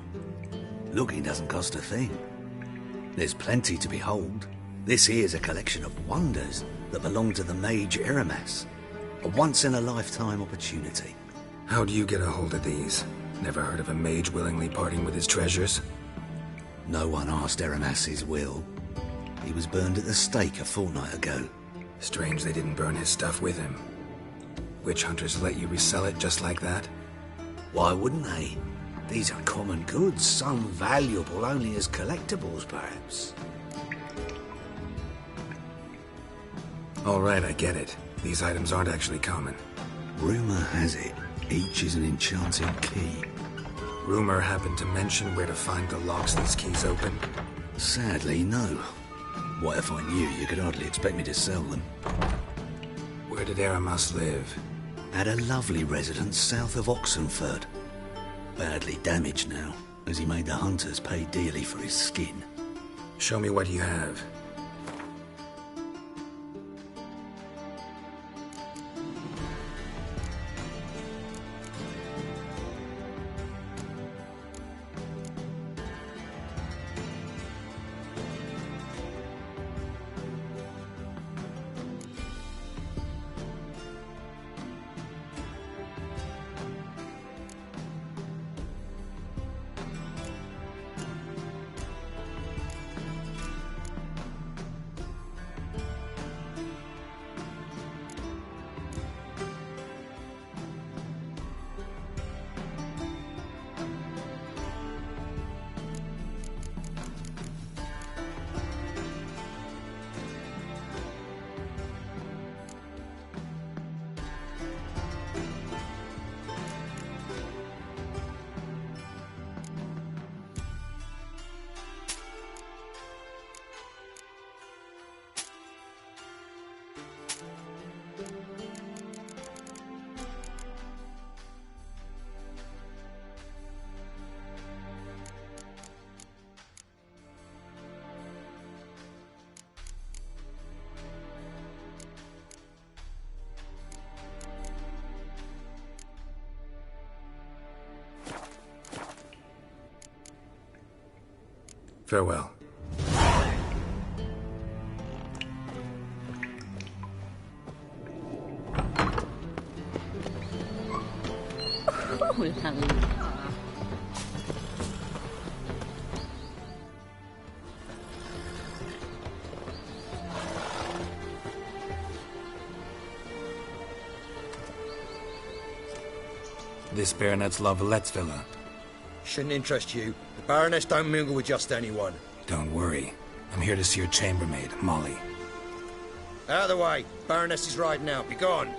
Looking doesn't cost a thing. There's plenty to behold. This here's a collection of wonders that belong to the mage Eramas. A once-in-a-lifetime opportunity.
How do you get a hold of these? Never heard of a mage willingly parting with his treasures?
No one asked Eramas his will. He was burned at the stake a fortnight ago.
Strange they didn't burn his stuff with him. Witch hunters let you resell it just like that?
Why wouldn't they? These are common goods, some valuable only as collectibles, perhaps.
All right, I get it. These items aren't actually common.
Rumor has it, each is an enchanted key.
Rumor happened to mention where to find the locks these keys open?
Sadly, no. What if I knew? You could hardly expect me to sell them.
Where did Eramas live?
At a lovely residence south of Oxenford. Badly damaged now, as he made the hunters pay dearly for his skin.
Show me what you have. Farewell.
Oh, la la.
This Baronet's La Vallette's villa.
Shouldn't interest you. The Baroness don't mingle with just anyone.
Don't worry. I'm here to see your chambermaid, Molly.
Out of the way. Baroness is riding out. Be gone.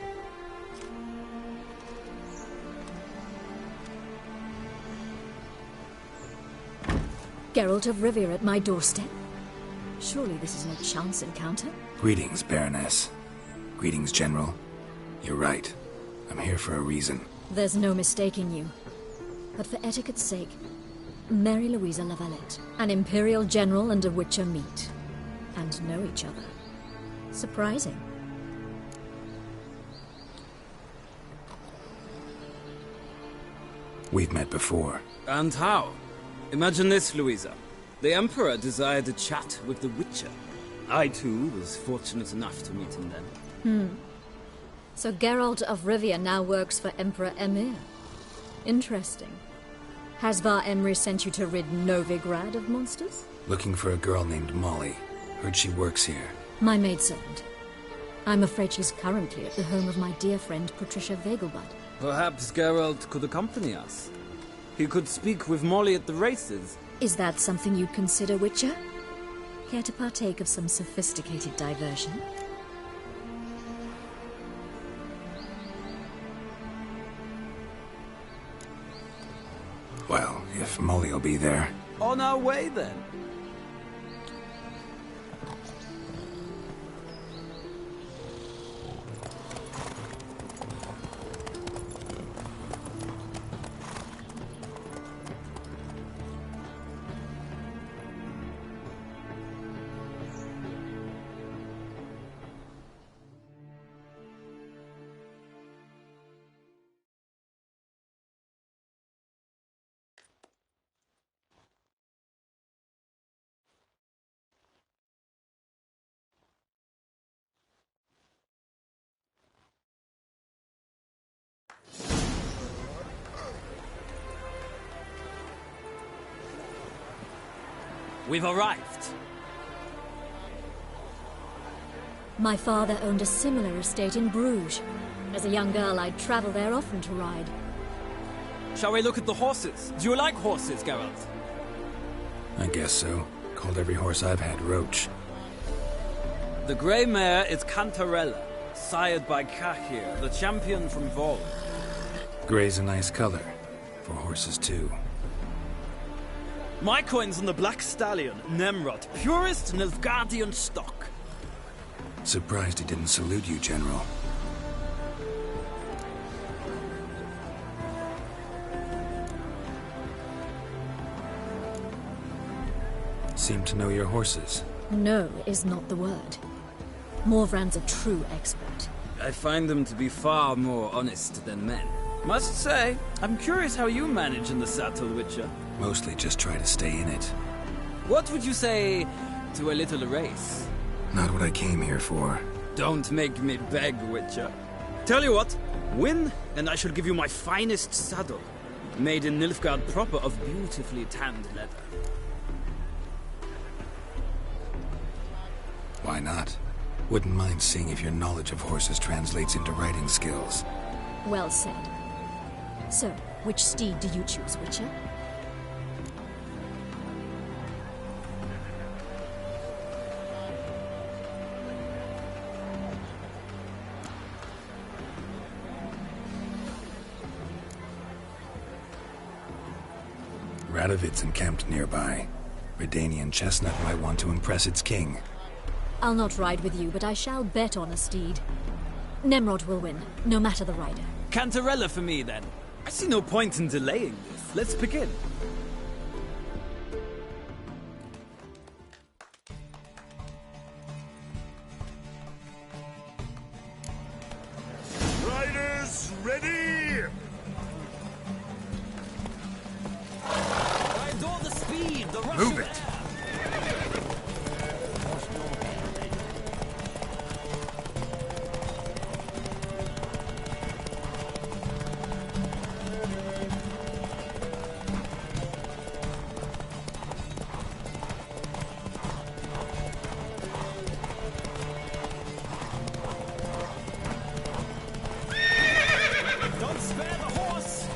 Geralt of Rivia at my doorstep? Surely this is no chance encounter?
Greetings, Baroness. Greetings, General. You're right. I'm here for a reason.
There's no mistaking you. But for etiquette's sake, Mary Louisa La Valette, an Imperial General and a Witcher meet. And know each other. Surprising.
We've met before.
And how? Imagine this, Louisa. The Emperor desired a chat with the Witcher. I, too, was fortunate enough to meet him then.
So Geralt of Rivia now works for Emperor Emhyr. Interesting. Has Var Emreis sent you to rid Novigrad of monsters?
Looking for a girl named Molly. Heard she works here.
My maidservant. I'm afraid she's currently at the home of my dear friend Patricia Vegelbud.
Perhaps Geralt could accompany us. He could speak with Molly at the races.
Is that something you'd consider, Witcher? Care to partake of some sophisticated diversion?
Well, if Molly will be there.
On our way, then. We've arrived.
My father owned a similar estate in Bruges. As a young girl, I'd travel there often to ride.
Shall we look at the horses? Do you like horses, Geralt?
I guess so. Called every horse I've had Roach.
The grey mare is Cantarella, sired by Cahir, the champion from Vol.
Grey's a nice color. For horses, too.
My coin's on the Black Stallion, Nemrod, purest Nilfgaardian stock.
Surprised he didn't salute you, General. Seem to know your horses.
No is not the word. Morvrand's a true expert.
I find them to be far more honest than men. Must say, I'm curious how you manage in the saddle, Witcher.
Mostly just try to stay in it.
What would you say to a little race?
Not what I came here for.
Don't make me beg, Witcher. Tell you what, win, and I shall give you my finest saddle. Made in Nilfgaard proper of beautifully tanned leather.
Why not? Wouldn't mind seeing if your knowledge of horses translates into riding skills.
Well said. So, which steed do you choose, Witcher?
Radovid's encamped nearby. Redanian chestnut might want to impress its king.
I'll not ride with you, but I shall bet on a steed. Nemrod will win, no matter the rider.
Cantarella for me, then. I see no point in delaying this. Let's begin.
Riders, ready!
I adore the speed, the rush
Move
of
it!
air. Don't spare the horse!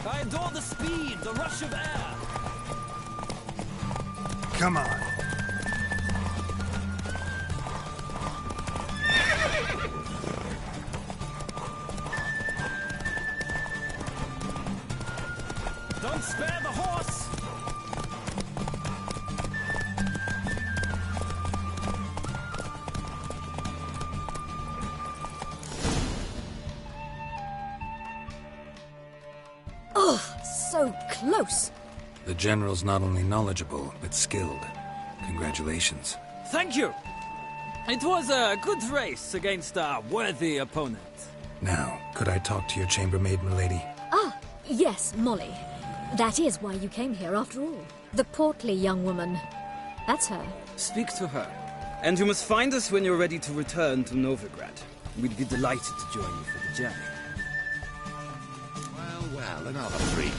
I adore the speed, the rush of air.
Come on.
Don't spare the horse!
Oh, so close!
The General's not only knowledgeable, but skilled. Congratulations.
Thank you! It was a good race against a worthy opponent.
Now, could I talk to your chambermaid, milady?
Ah, yes, Molly. That is why you came here after all. The portly young woman. That's her.
Speak to her. And you must find us when you're ready to return to Novigrad. We'd be delighted to join you for the journey.
Well, another free.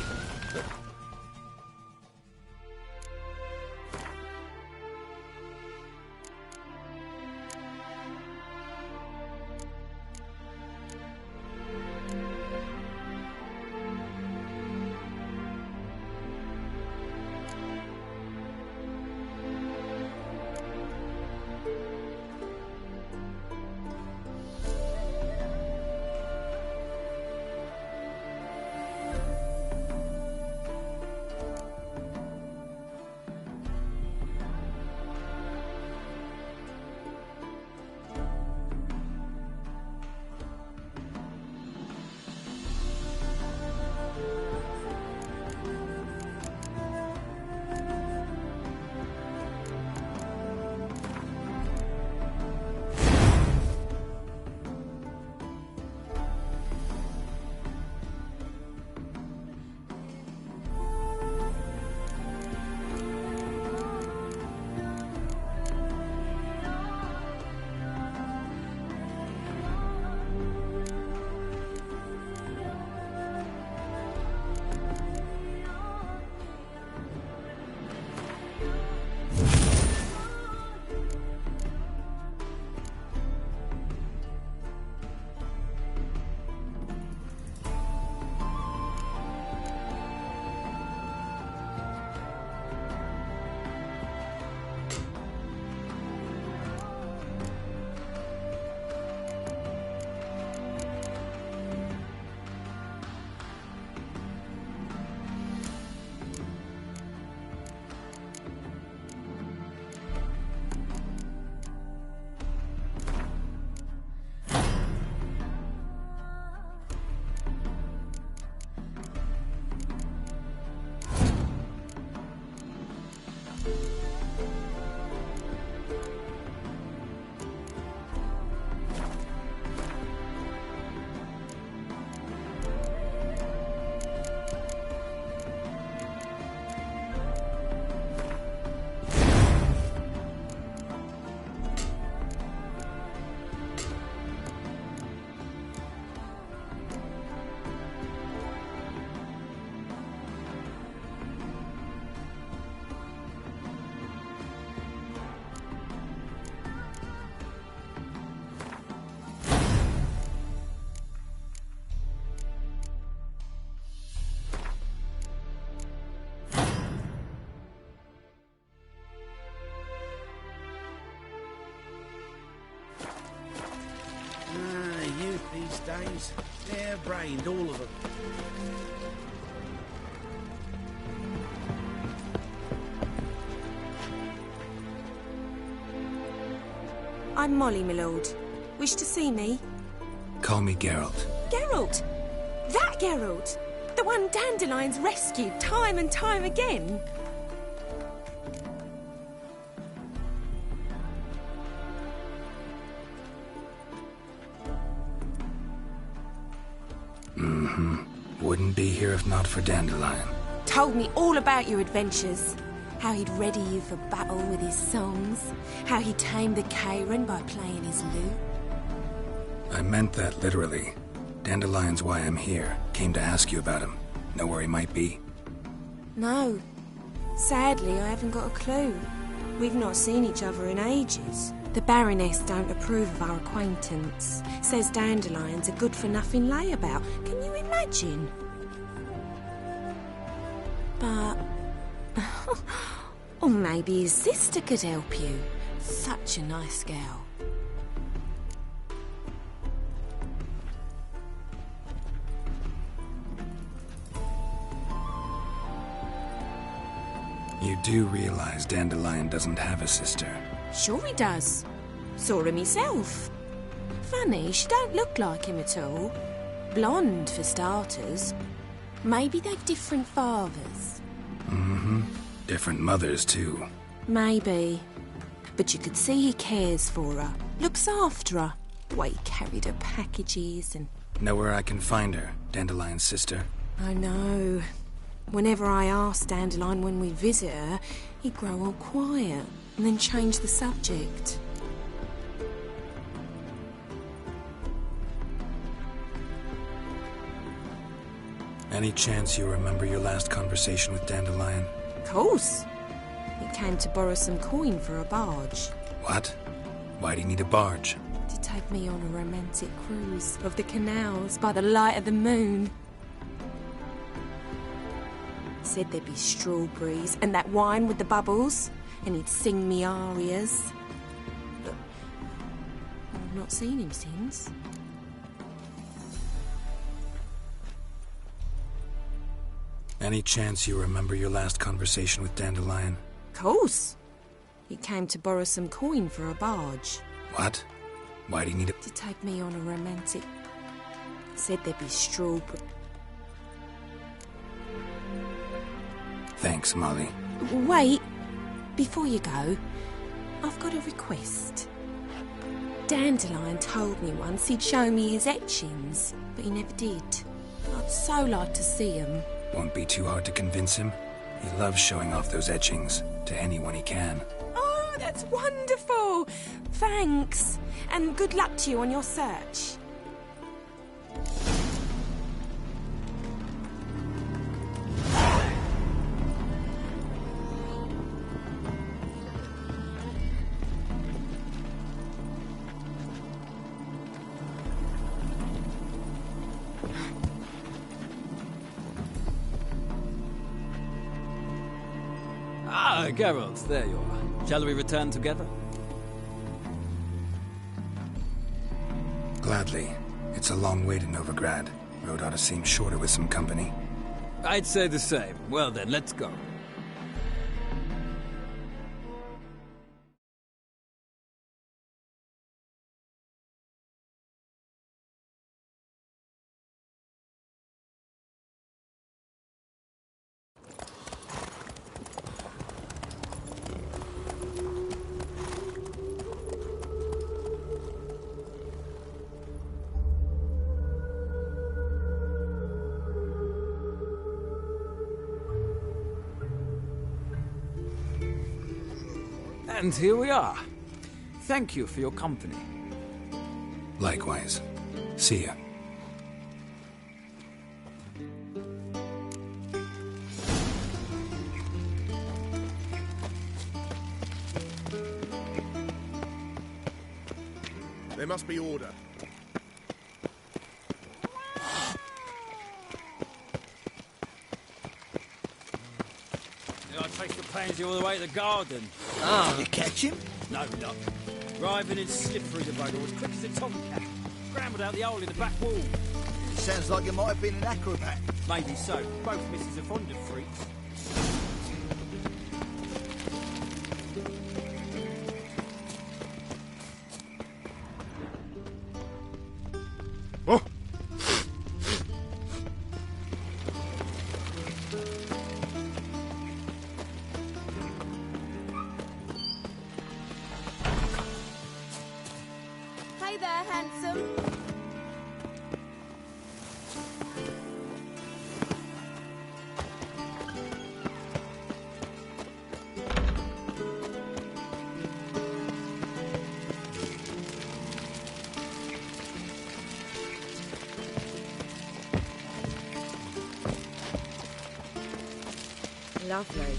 Youth these days, bare-brained, all of them.
I'm Molly, my lord. Wish to see me?
Call me Geralt.
Geralt! That Geralt! The one Dandelion's rescued time and time again!
Wouldn't be here if not for Dandelion.
Told me all about your adventures. How he'd ready you for battle with his songs. How he tamed the Kayran by playing his lute.
I meant that literally. Dandelion's why I'm here. Came to ask you about him. Know where he might be?
No. Sadly, I haven't got a clue. We've not seen each other in ages. The Baroness don't approve of our acquaintance. Says Dandelion's a good-for-nothing layabout. Can you imagine? But... or maybe his sister could help you. Such a nice girl.
You do realize Dandelion doesn't have a sister?
Sure he does. Saw him himself. Funny, she don't look like him at all. Blonde, for starters. Maybe they've different fathers.
Different mothers, too.
Maybe. But you could see he cares for her. Looks after her. The way he carried her packages and...
Know where I can find her, Dandelion's sister?
I know. Whenever I asked Dandelion when we visit her, he'd grow all quiet and then change the subject.
Any chance you remember your last conversation with Dandelion?
Of course. He came to borrow some coin for a barge.
What? Why do you need a barge?
To take me on a romantic cruise of the canals by the light of the moon. Said there'd be strawberries and that wine with the bubbles, and he'd sing me arias. But I've not seen him since.
Any chance you remember your last conversation with Dandelion?
Of course. He came to borrow some coin for a barge.
What? Why do you need it?
To take me on a romantic... Said there'd be strawberry...
Thanks, Molly.
Wait. Before you go, I've got a request. Dandelion told me once he'd show me his etchings, but he never did. I'd so like to see them.
Won't be too hard to convince him. He loves showing off those etchings to anyone he can.
Oh, that's wonderful! Thanks, and good luck to you on your search.
Ah, Geralt, there you are. Shall we return together?
Gladly. It's a long way to Novigrad. Road ought to seem shorter with some company.
I'd say the same. Well then, let's go. And here we are. Thank you for your company.
Likewise. See ya.
There must be order.
I traced the pansy all the way to the garden.
Ah, you catch him?
No, not. Driving and slipped through the road as quick as a tomcat. Scrambled out the hole in the back wall.
Sounds like you might have been an acrobat.
Maybe so. Both misses are fond of freaks.
Oh!
Hey there, handsome.
Lovely.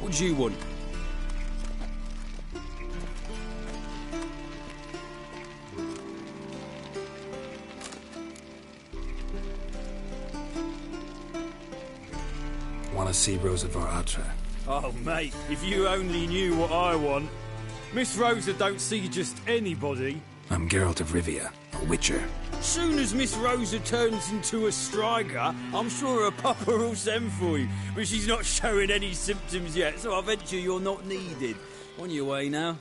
What do you want?
Want to see Rosa var Atra?
Oh, mate, if you only knew what I want. Miss Rosa don't see just anybody.
I'm Geralt of Rivia, a witcher.
Soon as Miss Rosa turns into a striker, I'm sure her papa will send for you. But she's not showing any symptoms yet, so I venture you're not needed. On your way now.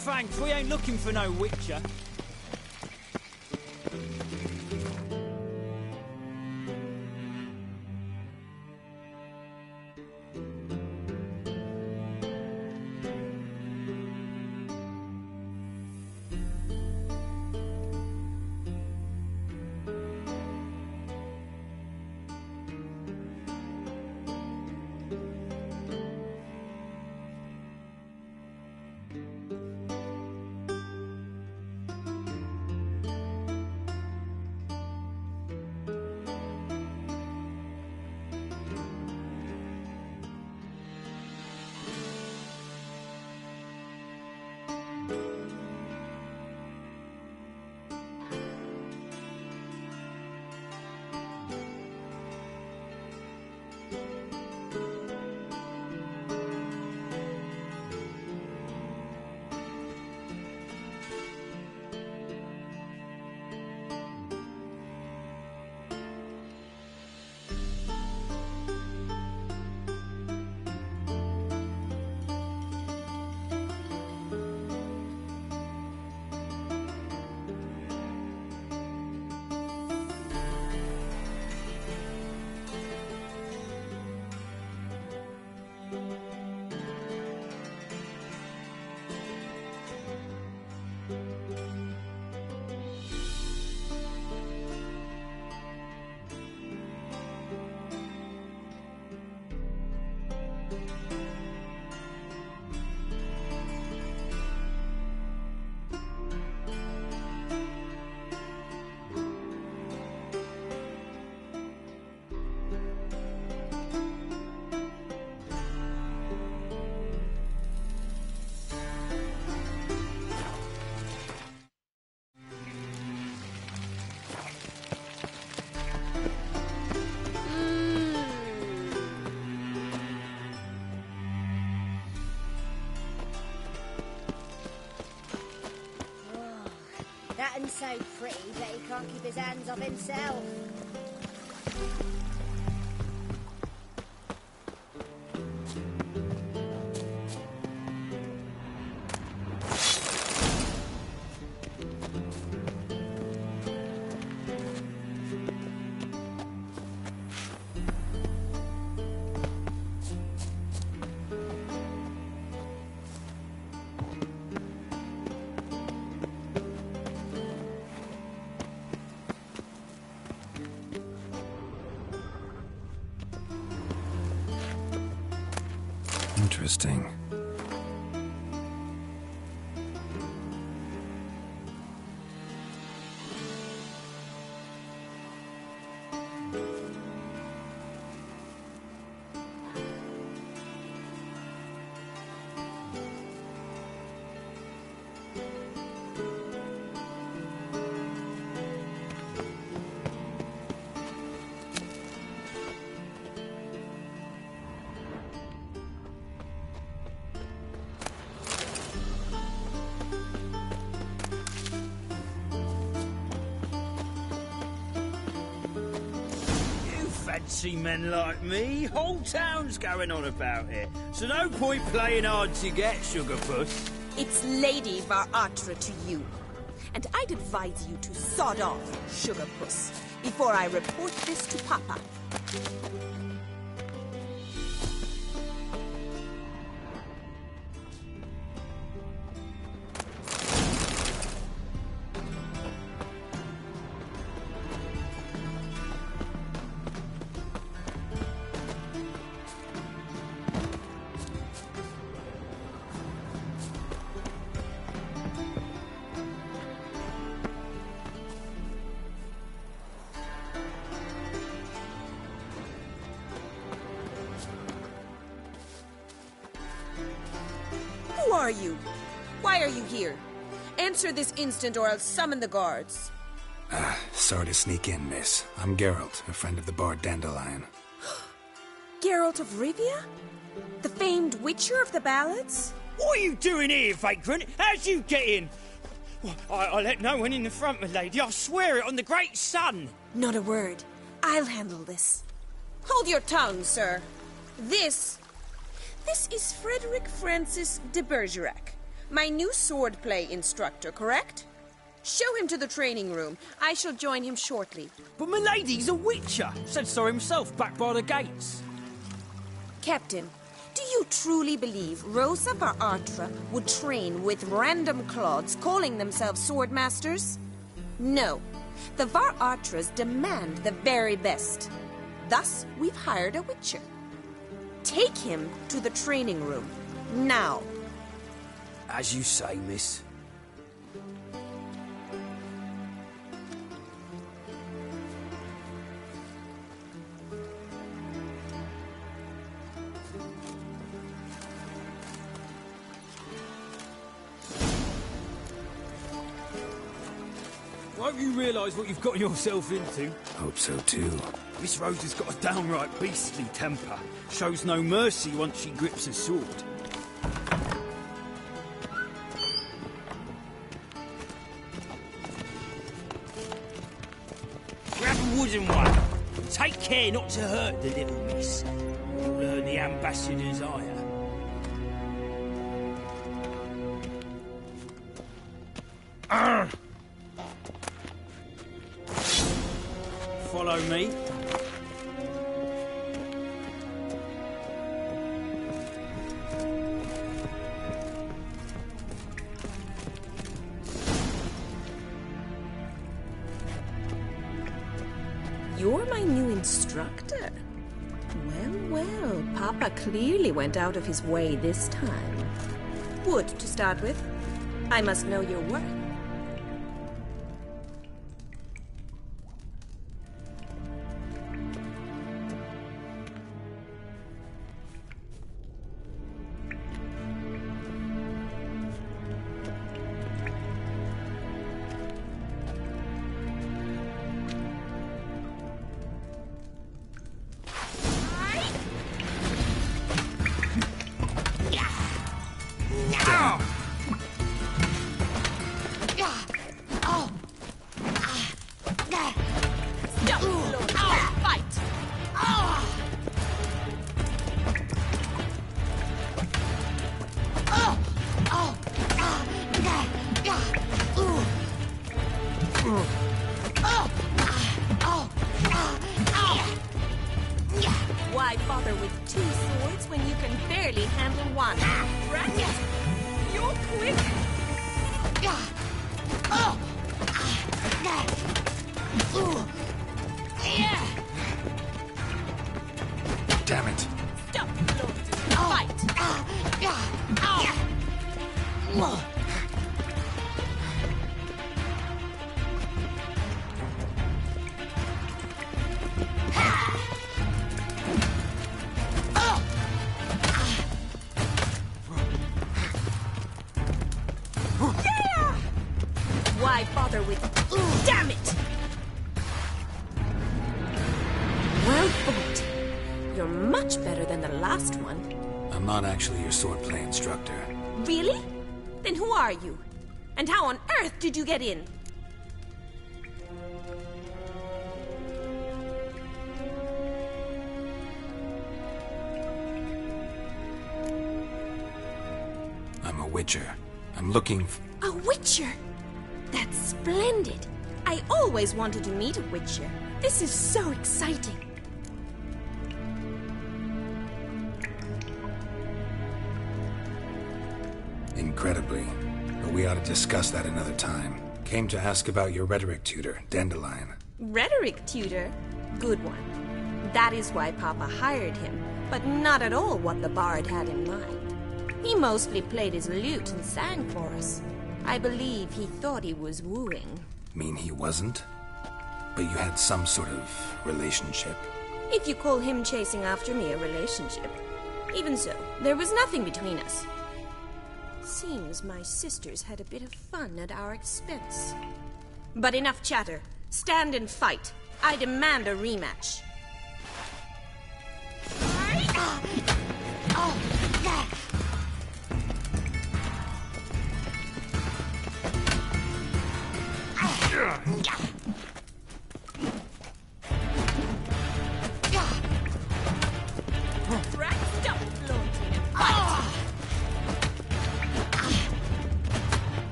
thanks. We ain't looking for no witcher.
That so pretty that he can't keep his hands off himself.
Interesting.
Fancy men like me, whole town's going on about it. So no point playing hard to get, Sugarpuss.
It's Lady Var-Atra to you. And I'd advise you to sod off, Sugarpuss, before I report this to Papa. Who are you? Why are you here? Answer this instant or I'll summon the guards.
Sorry to sneak in, miss. I'm Geralt, a friend of the bard Dandelion.
Geralt of Rivia? The famed witcher of the ballads?
What are you doing here, vagrant? How'd you get in? Well, I let no one in the front, my lady. I swear it on the great sun.
Not a word. I'll handle this. Hold your tongue, sir. This is Frederick Francis de Bergerac, My new swordplay instructor, correct? Show him to the training room. I shall join him shortly.
But milady's a witcher. Said so himself back by the gates.
Captain, do you truly believe Rosa Var-Atra would train with random clods calling themselves swordmasters? No. The Var-Atras demand the very best. Thus, we've hired a witcher. Take him to the training room. Now.
As you say, miss.
Won't you realise what you've got yourself into?
Hope so too.
Miss Rose has got a downright beastly temper. Shows no mercy once she grips a sword. Grab a wooden one. Take care not to hurt the little miss. You'll learn the ambassador's ire. Follow me.
You're my new instructor. Well, Papa clearly went out of his way this time. Wood, to start with. I must know your worth. Why bother with two swords when you can barely handle one? Racket! You're quick!
Damn it.
Stop, Lord. Fight! Why bother with... Damn it! Well fought. You're much better than the last one.
I'm not actually your swordplay instructor.
Really? Then who are you? And how on earth did you get in?
I'm a witcher. I'm looking for...
A witcher? That's splendid. I always wanted to meet a witcher. This is so exciting.
Incredibly. But we ought to discuss that another time. Came to ask about your rhetoric tutor, Dandelion.
Rhetoric tutor? Good one. That is why Papa hired him, but not at all what the bard had in mind. He mostly played his lute and sang for us. I believe he thought he was wooing.
Mean he wasn't? But you had some sort of relationship.
If you call him chasing after me a relationship. Even so, there was nothing between us. Seems my sisters had a bit of fun at our expense. But enough chatter. Stand and fight. I demand a rematch.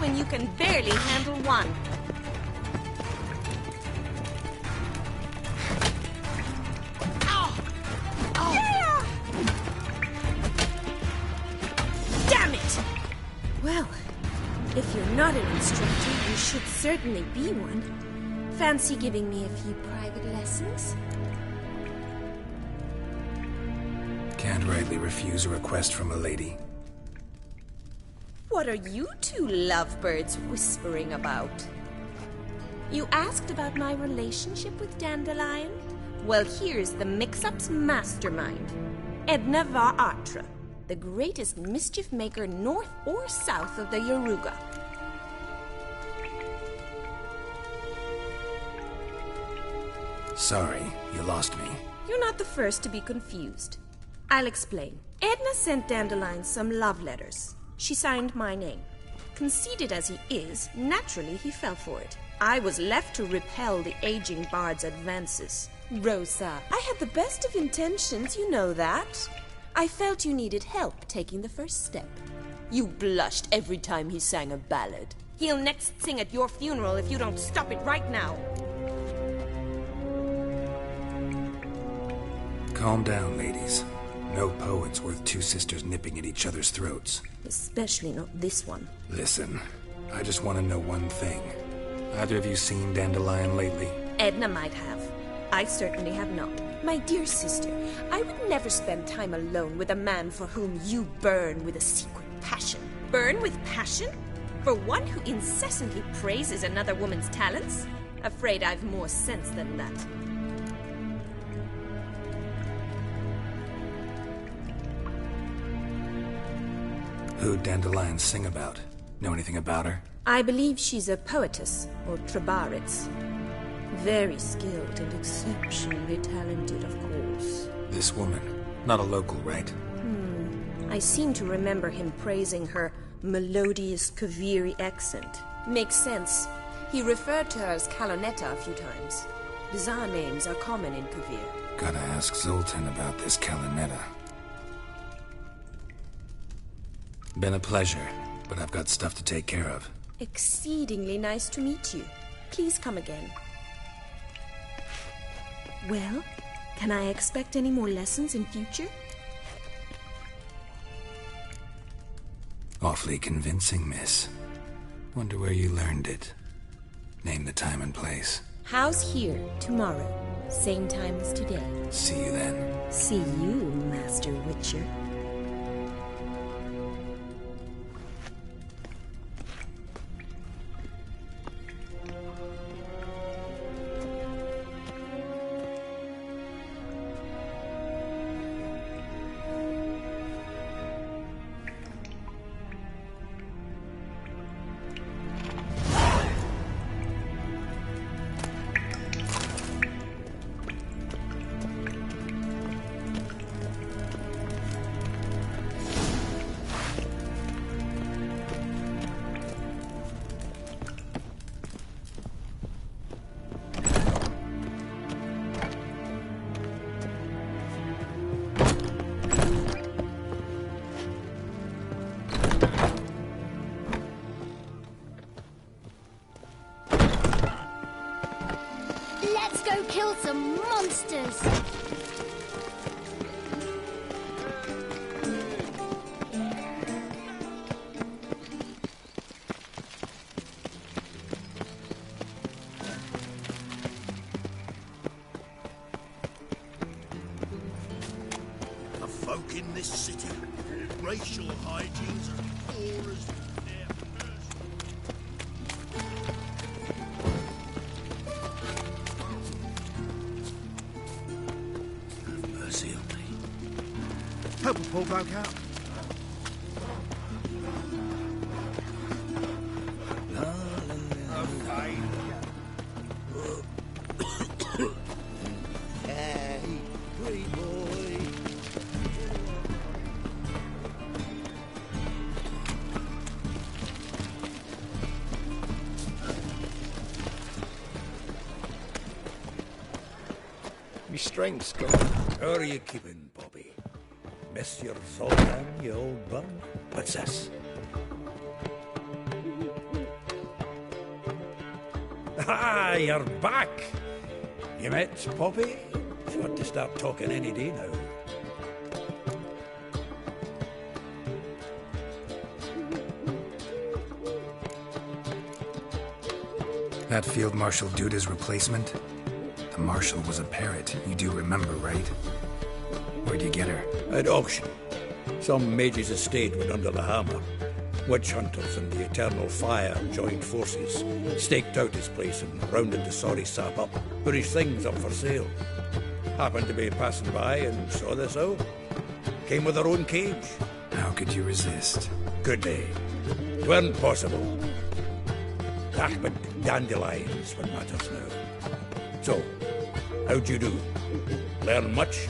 when you can barely handle one. Yeah! Damn it! Well, if you're not an instructor, you should certainly be one. Fancy giving me a few private lessons?
Can't rightly refuse a request from a lady.
What are you two lovebirds whispering about? You asked about my relationship with Dandelion? Well, here's the mix-up's mastermind. Edna Va Atra, the greatest mischief maker north or south of the Yaruga.
Sorry, you lost me.
You're not the first to be confused. I'll explain. Edna sent Dandelion some love letters. She signed my name. Conceited as he is, naturally he fell for it. I was left to repel the aging bard's advances. Rosa, I had the best of intentions, you know that. I felt you needed help taking the first step. You blushed every time he sang a ballad. He'll next sing at your funeral if you don't stop it right now.
Calm down, ladies. No poet's worth two sisters nipping at each other's throats.
Especially not this one.
Listen, I just want to know one thing. Either of you seen Dandelion lately?
Edna might have. I certainly have not. My dear sister, I would never spend time alone with a man for whom you burn with a secret passion. Burn with passion? For one who incessantly praises another woman's talents? Afraid I've more sense than that.
Who'd Dandelion sing about? Know anything about her?
I believe she's a poetess, or Trabaritz. Very skilled and exceptionally talented, of course.
This woman. Not a local, right?
I seem to remember him praising her melodious Kaviri accent. Makes sense. He referred to her as Kalonetta a few times. Bizarre names are common in Kavir.
Gotta ask Zoltan about this Kalonetta. Been a pleasure, but I've got stuff to take care of.
Exceedingly nice to meet you. Please come again. Well, can I expect any more lessons in future?
Awfully convincing, miss. Wonder where you learned it. Name the time and place.
House here, tomorrow. Same time as today.
See you then.
See you, Master Witcher.
Let's go kill some monsters!
The folk in this city, racial hygiene's as poor as their mercy on me.
Help a poor bloke out.
Hey, pretty boy.
Me strength's gone.
How are you keeping, Bobby? Miss your Zoltan, you old bum? What's this? Ah, you're back. You met Poppy? She ought to start talking any day now.
That Field Marshal Duda's replacement? The Marshal was a parrot, you do remember, right? Where'd you get her?
At auction. Some mage's estate went under the hammer. Witch hunters and the Eternal Fire joined forces, staked out his place and rounded the sorry sap up, put his things up for sale. Happened to be passing by and saw this out. Came with her own cage.
How could you resist?
Could they? It weren't possible. Ah, but dandelions what matters now. So, how'd you do? Learn much?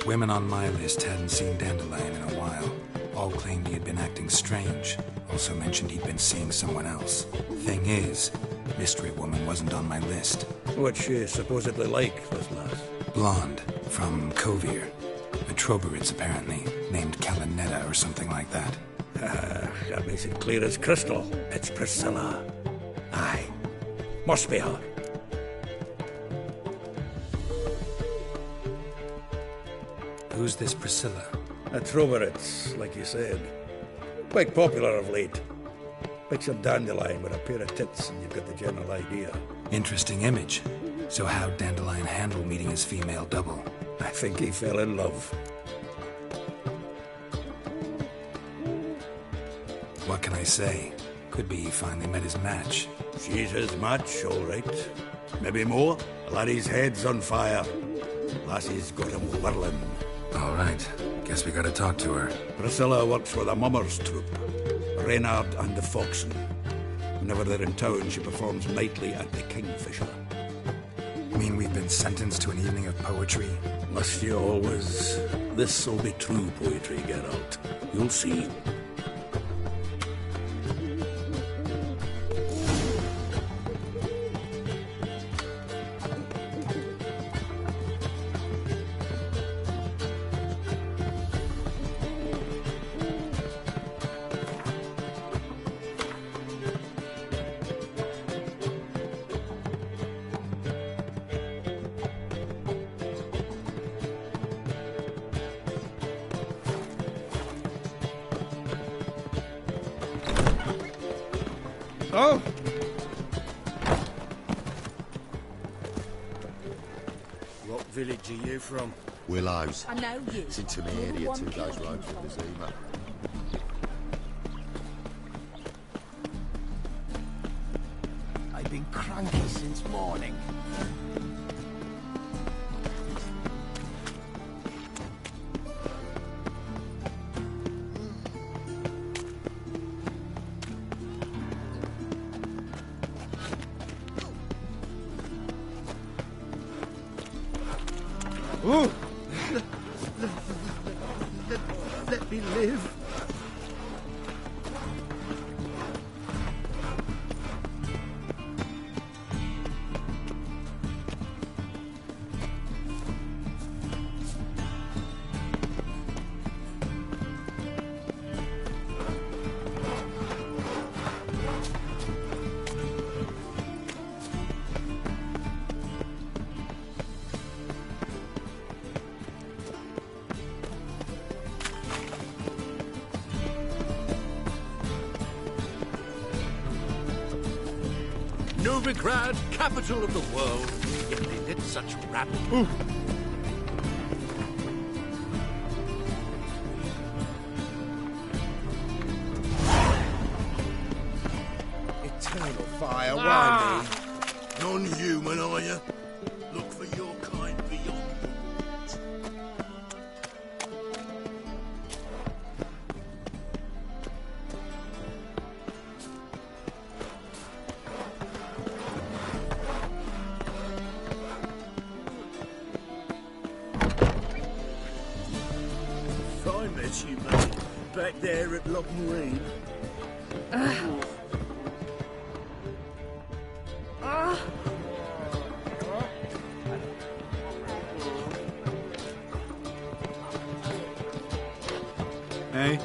Women on my list hadn't seen Dandelion in a while. All claimed he had been acting strange. Also mentioned he'd been seeing someone else. Thing is, Mystery Woman wasn't on my list.
What's she supposedly like, this lass?
Blonde, from Kovir. A Troberitz, apparently, named Kalinetta or something like that.
That makes it clear as crystal. It's Priscilla. Aye. Must be her.
Who's this Priscilla?
A Troberitz, like you said. Quite popular of late. Picture Dandelion with a pair of tits and you've got the general idea.
Interesting image. So how'd Dandelion handle meeting his female double?
I think he fell in love.
What can I say? Could be he finally met his match.
She's his match, all right. Maybe more. Laddie's head's on fire. Lassie's got him whirling.
All right. Guess we gotta talk to her.
Priscilla works for the Mummers troupe. Reynard and the Foxen. Whenever they're in town, she performs nightly at the Kingfisher.
You mean we've been sentenced to an evening of poetry?
Must you always? This'll be true poetry, Geralt. You'll see.
Oh! What village are you from?
Willows.
I know you.
It's into my area, 2 days' road from Vizima.
I've been cranky since morning.
Ooh! Let me live.
Novigrad, capital of the world, yet they did such rabble.
Eternal fire,
Ah!
why me?
Non-human, are you? Look for your kind beyond.
If I met you, mate, back there at Loch Marine.
Hey?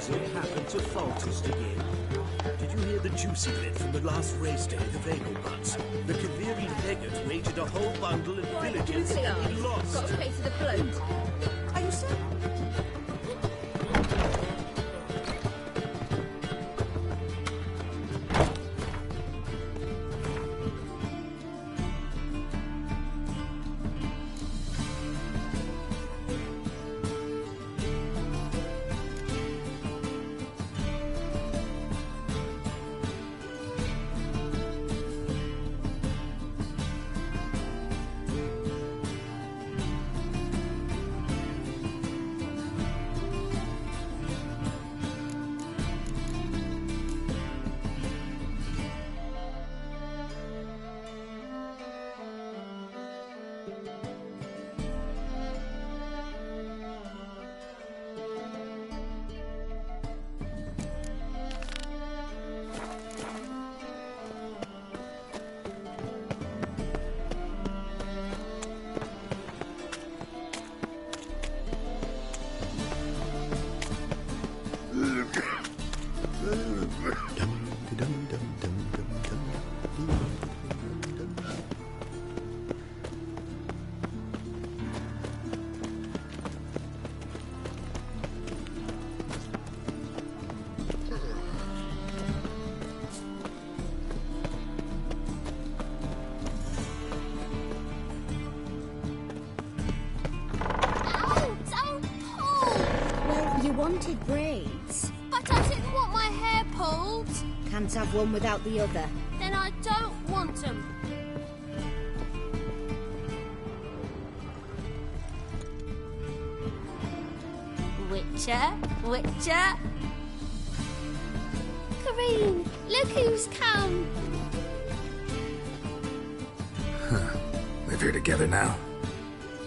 as it happened to Faltest again. Did you hear the juicy bit from the last race day of the Vagel Butts? The Kaviri legate wagered a whole bundle in villages and he lost.
Got a case of the bloat.
Are you sure? Wanted braids.
But I didn't want my hair pulled.
Can't have one without the other.
Then I don't want them. Witcher. Kareen, look who's come.
Live here together now?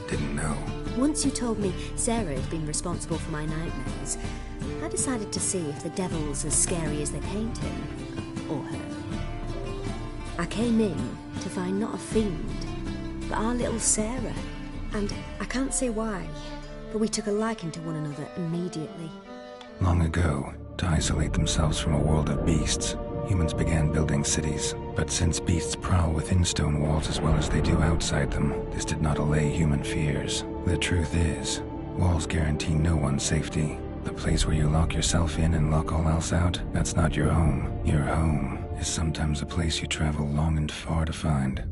Didn't know.
Once you told me Sarah had been responsible for my nightmares, I decided to see if the devil's as scary as they paint him. Or her. I came in to find not a fiend, but our little Sarah. And I can't say why, but we took a liking to one another immediately.
Long ago, to isolate themselves from a world of beasts, humans began building cities. But since beasts prowl within stone walls as well as they do outside them, this did not allay human fears. The truth is, walls guarantee no one's safety. The place where you lock yourself in and lock all else out, that's not your home. Your home is sometimes a place you travel long and far to find.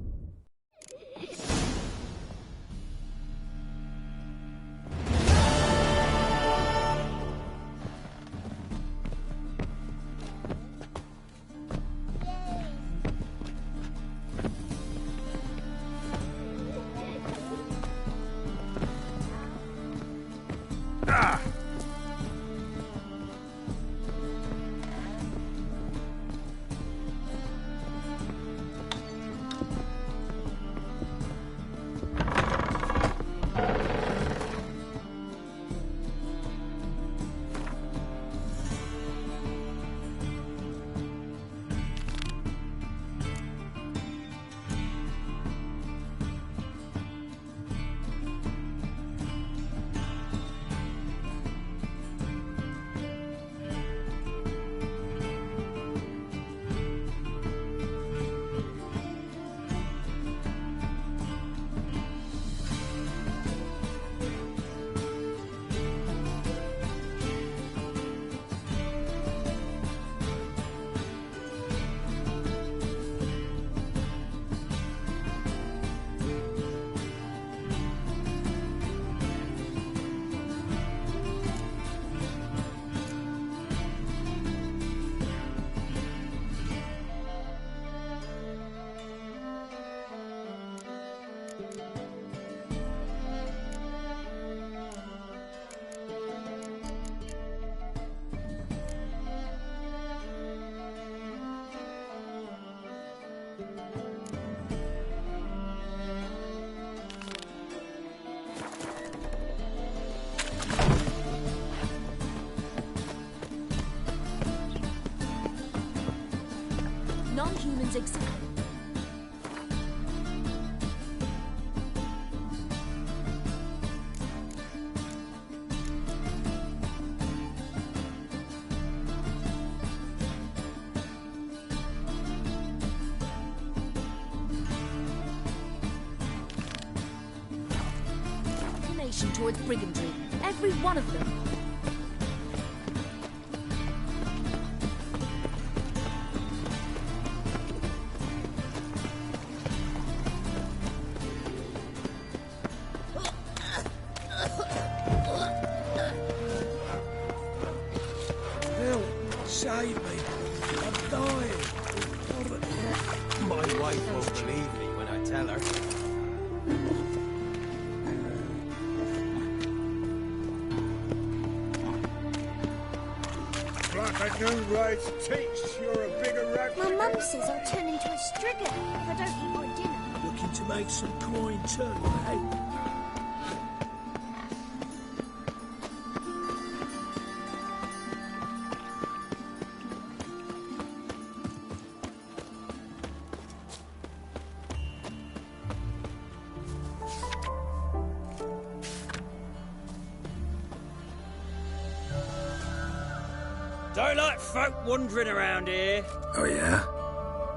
Non-humans exist.
inclination towards brigandry. Every one of them.
Help! Save me! I'm dying! My wife won't believe me when I tell her.
Like a new race teach, you're a bigger rat.
My mum says I'll turn into a strigger if I don't eat my dinner.
Looking to make some coin too, eh?
Don't like folk wandering around here.
Oh, yeah?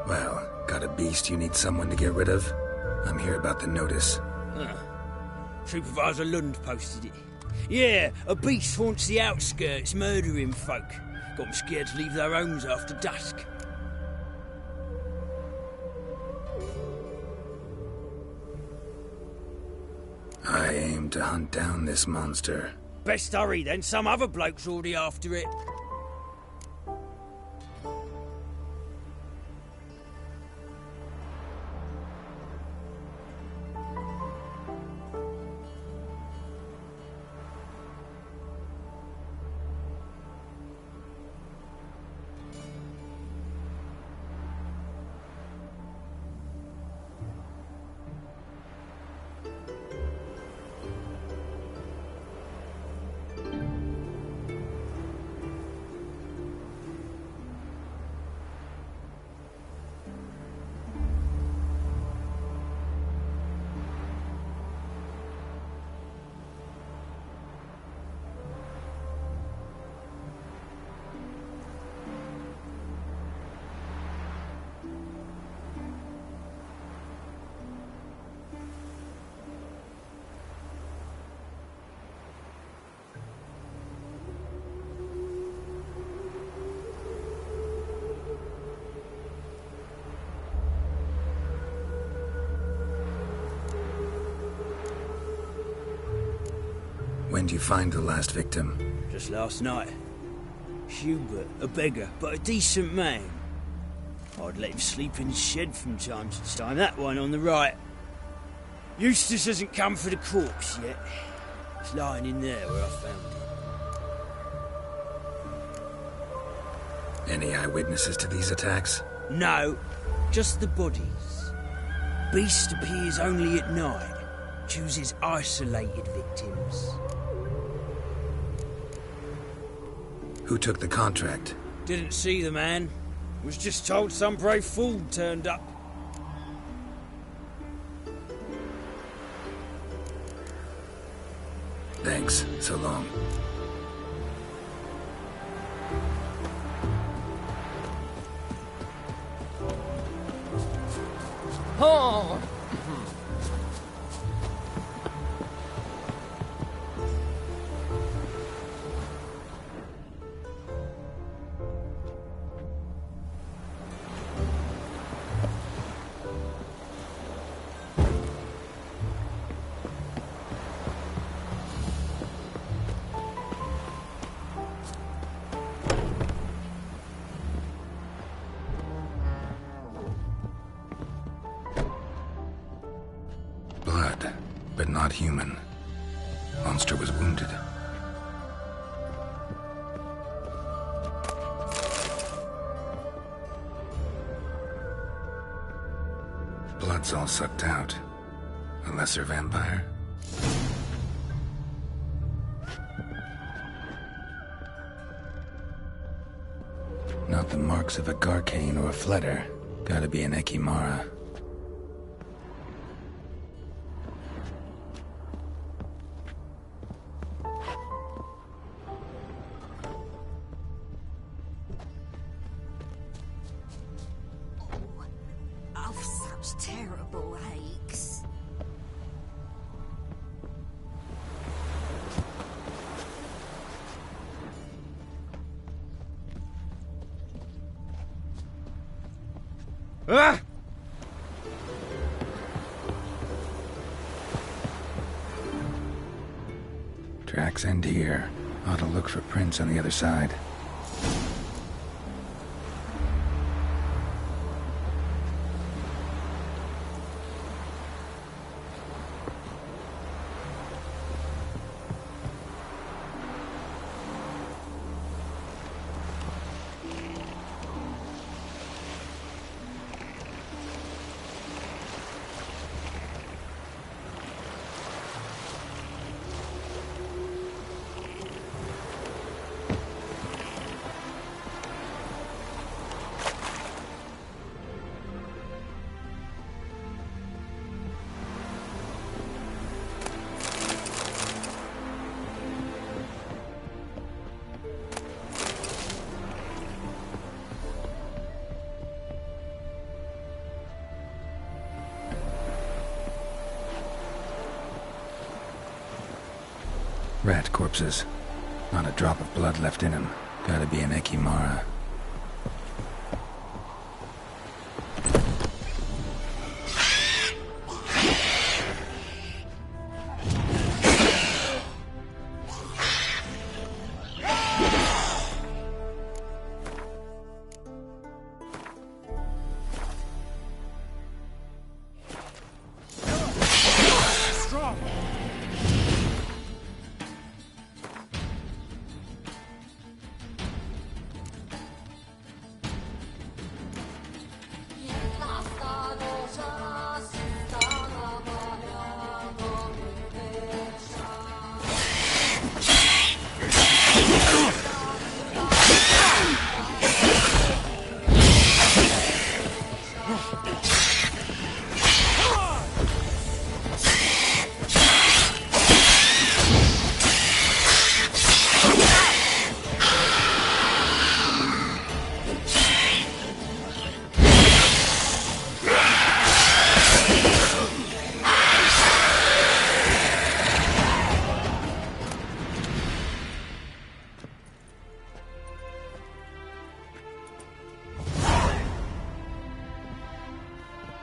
Well, got a beast you need someone to get rid of? I'm here about the notice.
Supervisor Lund posted it. Yeah, a beast haunts the outskirts, murdering folk. Got them scared to leave their homes after dusk.
I aim to hunt down this monster.
Best hurry then, some other bloke's already after it.
When did you find the last victim?
Just last night. Hubert, a beggar, but a decent man. I'd let him sleep in his shed from time to time, that one on the right. Eustace hasn't come for the corpse yet. It's lying in there where I found it.
Any eyewitnesses to these attacks?
No, just the bodies. Beast appears only at night. Chooses isolated victims.
Who took the contract?
Didn't see the man. Was just told some brave fool turned up.
Thanks. So long.
Oh!
Blood, but not human. Monster was wounded. Blood's all sucked out. A lesser vampire? Not the marks of a Garcane or a Fletter. Gotta be an Ekimara.
I've such terrible aches.
Ah!
Tracks end here. Ought to look for prints on the other side. Rat corpses. Not a drop of blood left in them. Gotta be an Ekimara.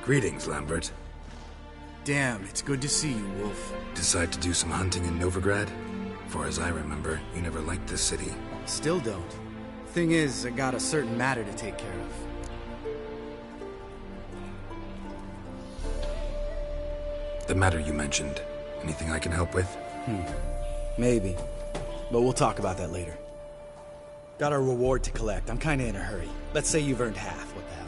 Greetings, Lambert.
Damn, it's good to see you, Wolf.
Decide to do some hunting in Novigrad? For as I remember, you never liked this city.
Still don't. Thing is, I got a certain matter to take care of.
The matter you mentioned. Anything I can help with?
Maybe. But we'll talk about that later. Got a reward to collect. I'm kinda in a hurry. Let's say you've earned half. What the hell?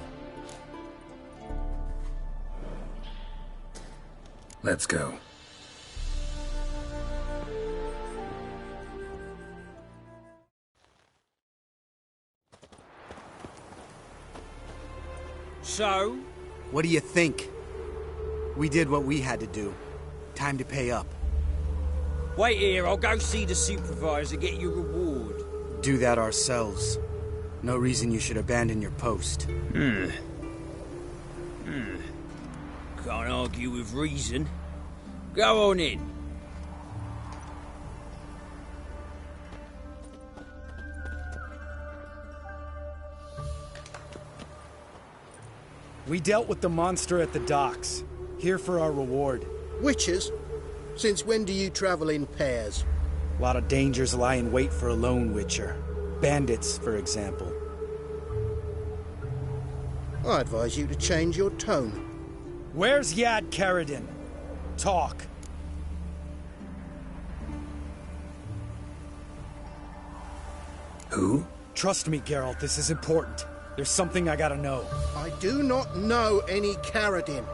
Let's go.
So?
What do you think? We did what we had to do. Time to pay up.
Wait here, I'll go see the supervisor, get your reward.
Do that ourselves. No reason you should abandon your post.
Can't argue with reason. Go on in.
We dealt with the monster at the docks. Here for our reward.
Witches? Since when do you travel in pairs?
A lot of dangers lie in wait for a lone witcher. Bandits, for example.
I advise you to change your tone.
Where's Yad Karadin? Talk.
Who?
Trust me, Geralt, this is important. There's something I gotta know.
I do not know any Karadin.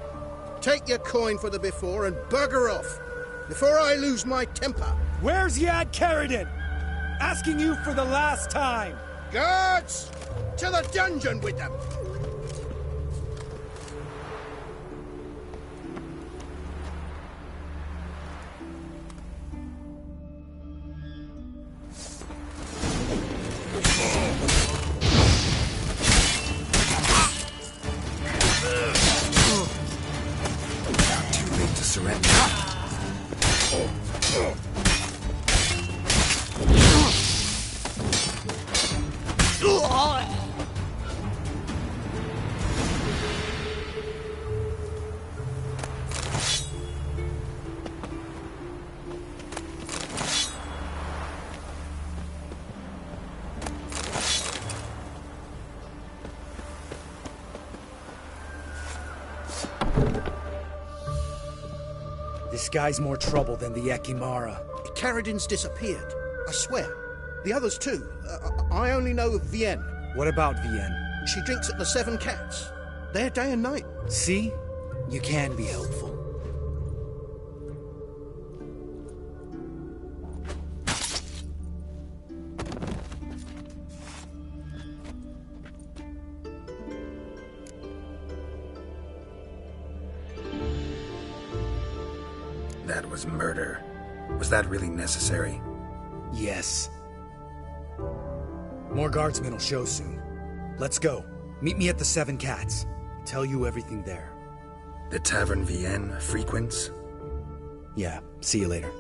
Take your coin for the before and bugger off, before I lose my temper.
Where's Yad Karadin? Asking you for the last time.
Guards! To the dungeon with them!
This guy's more trouble than the Ekimara.
Caradin's disappeared. I swear. The others too. I only know of Vienne.
What about Vienne?
She drinks at the Seven Cats. There day and night.
See? You can be helpful.
That was murder. Was that really necessary?
Yes. More guardsmen will show soon. Let's go. Meet me at the Seven Cats. Tell you everything there.
The Tavern Vienne frequents?
Yeah, see you later.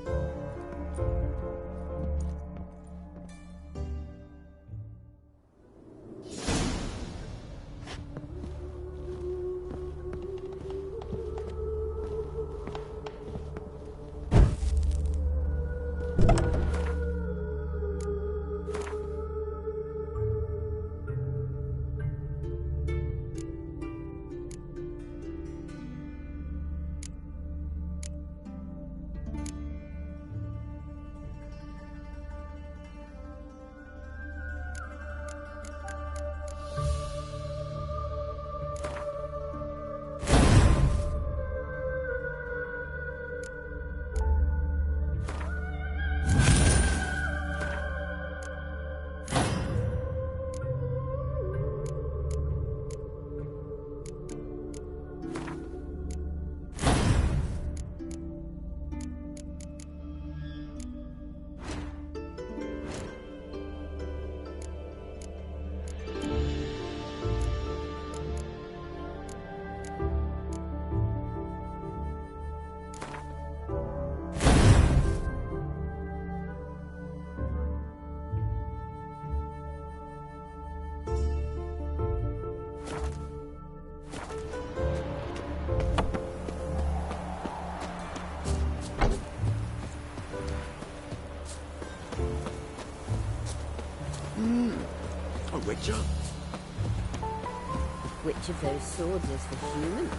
A witcher?
Which of those swords is for humans?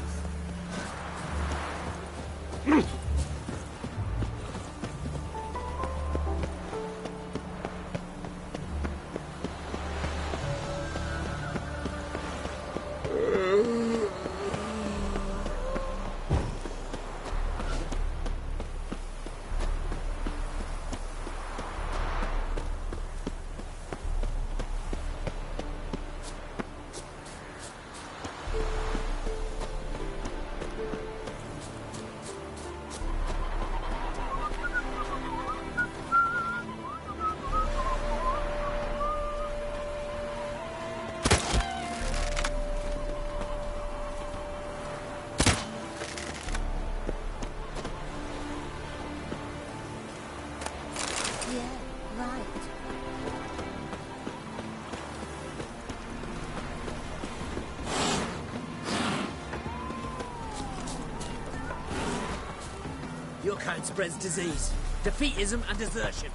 Your kind spreads disease, defeatism and desertion.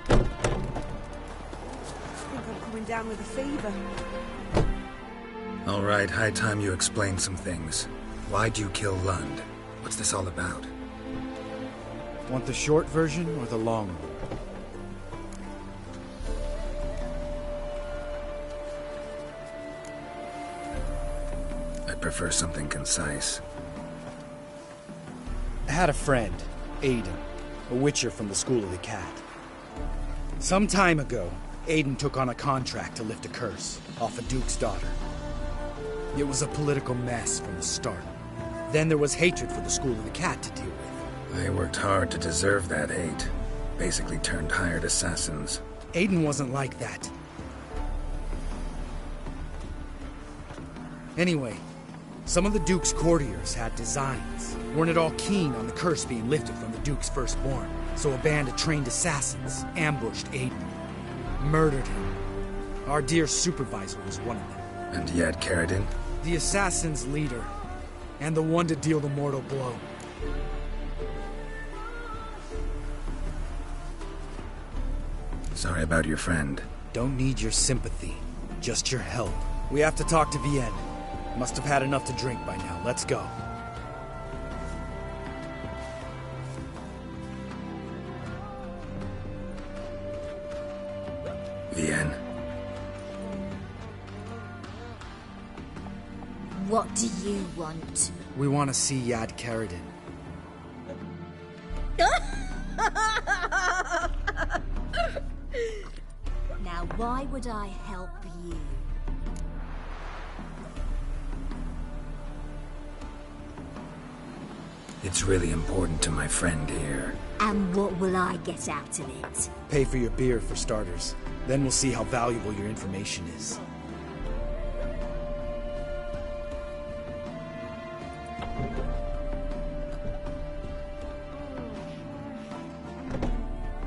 I think I'm coming down with a fever.
All right, high time you explain some things. Why'd you kill Lund? What's this all about?
Want the short version or the long one?
I'd prefer something concise.
I had a friend, Aiden, a witcher from the School of the Cat. Some time ago, Aiden took on a contract to lift a curse off a duke's daughter. It was a political mess from the start. Then there was hatred for the School of the Cat to deal with.
They worked hard to deserve that hate. Basically turned hired assassins.
Aiden wasn't like that. Anyway, some of the Duke's courtiers had designs. Weren't at all keen on the curse being lifted from the Duke's firstborn. So a band of trained assassins ambushed Aiden. Murdered him. Our dear supervisor was one of them.
And yet, Caradin?
The assassin's leader. And the one to deal the mortal blow.
Sorry about your friend.
Don't need your sympathy, just your help. We have to talk to Vienne. Must have had enough to drink by now. Let's go.
Vienne.
What do you want?
We want to see Yad Karadin.
Now, why would I help you?
It's really important to my friend here.
And what will I get out of it?
Pay for your beer, for starters. Then we'll see how valuable your information is.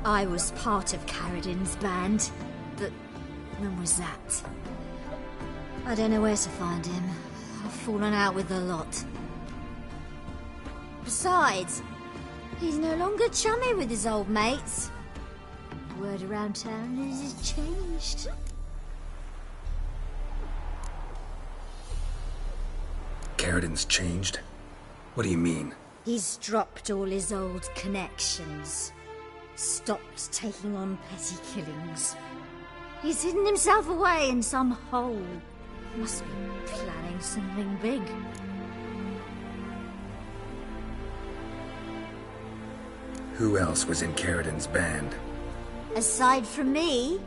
I was part of Karadin's band, but when was that? I don't know where to find him. I've fallen out with a lot. Besides, he's no longer chummy with his old mates. Word around town is he's changed.
Karadin's changed? What do you mean?
He's dropped all his old connections. Stopped taking on petty killings. He's hidden himself away in some hole. Must be planning something big.
Who else was in Karadin's band?
Aside from me,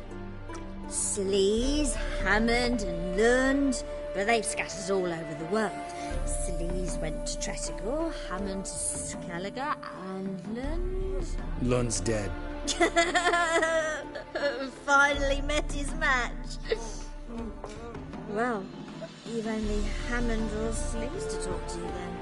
Sleaze, Hammond and Lund, but they've scattered all over the world. Sleaze went to Tretogor, Hammond to Skellige, and Lund...
Lund's dead.
Finally met his match. Well, you've only Hammond or Sleaze to talk to then.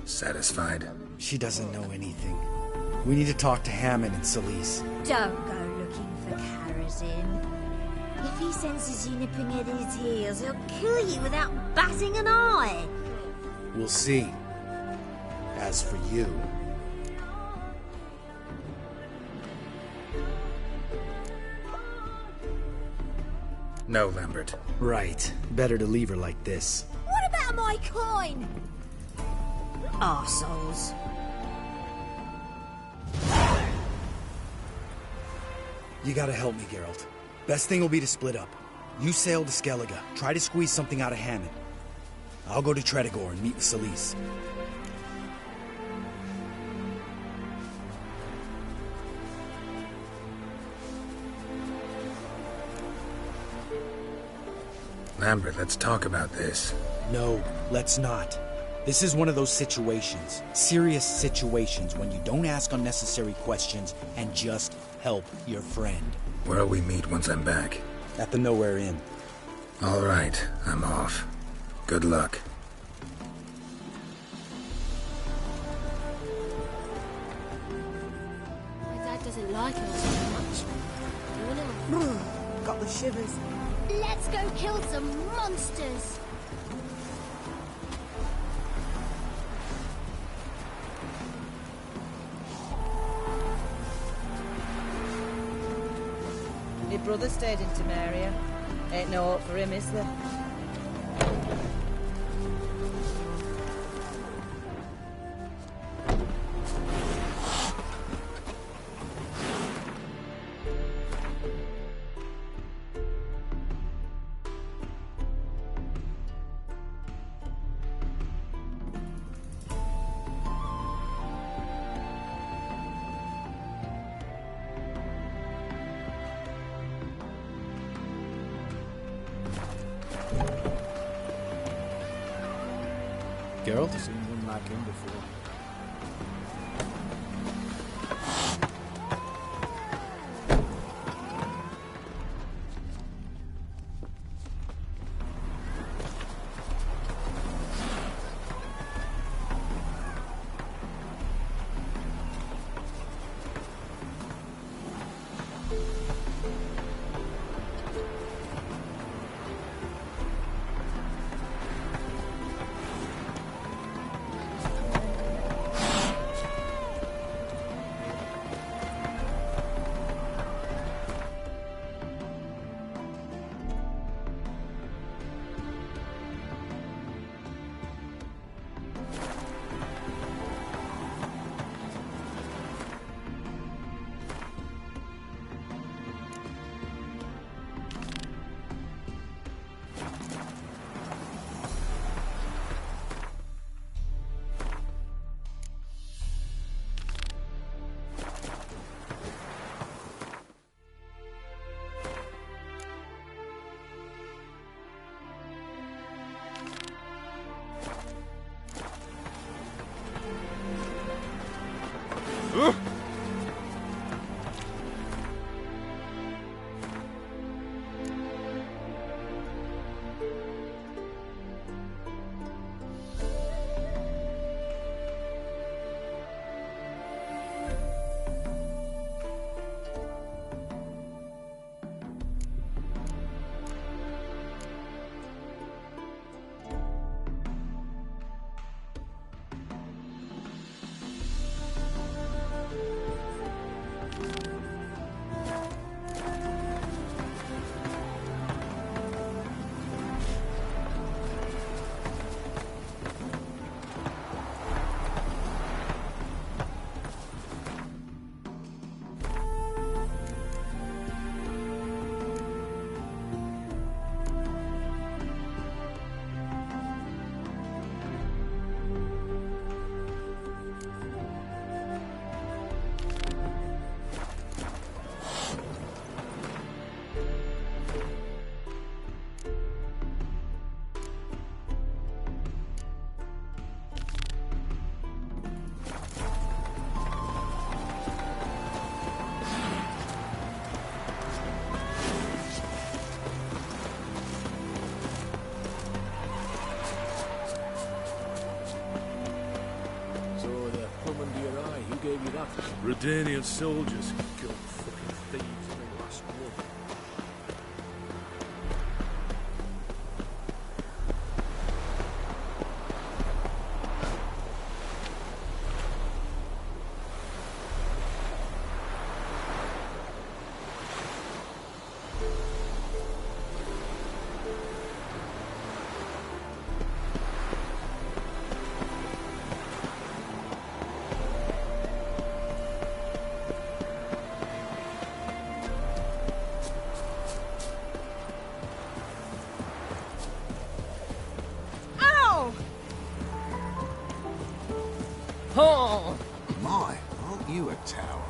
Satisfied?
She doesn't know anything. We need to talk to Hammond and Sleaze.
Don't go looking for Karadin. If he senses you nipping at his heels, he'll kill you without batting an eye.
We'll see. As for you...
No, Lambert.
Right. Better to leave her like this.
What about my coin? Arseholes.
You gotta help me, Geralt. Best thing will be to split up. You sail to Skellige, try to squeeze something out of Hammond. I'll go to Tretogor and meet with Sleaze.
Lambert, let's talk about this.
No, let's not. This is one of those situations, serious situations, when you don't ask unnecessary questions and just help your friend.
Where'll we meet once I'm back?
At the Nowhere Inn.
All right, I'm off. Good luck.
My dad doesn't like us so much. Do you know?
Got the shivers.
Let's go kill some monsters.
Your brother stayed in Temeria. Ain't no hope for him, is there?
Geralt?
Seen one like him before.
nothing. Redanian soldiers killed fucking thieves in the last war.
Oh! My, aren't you a tower?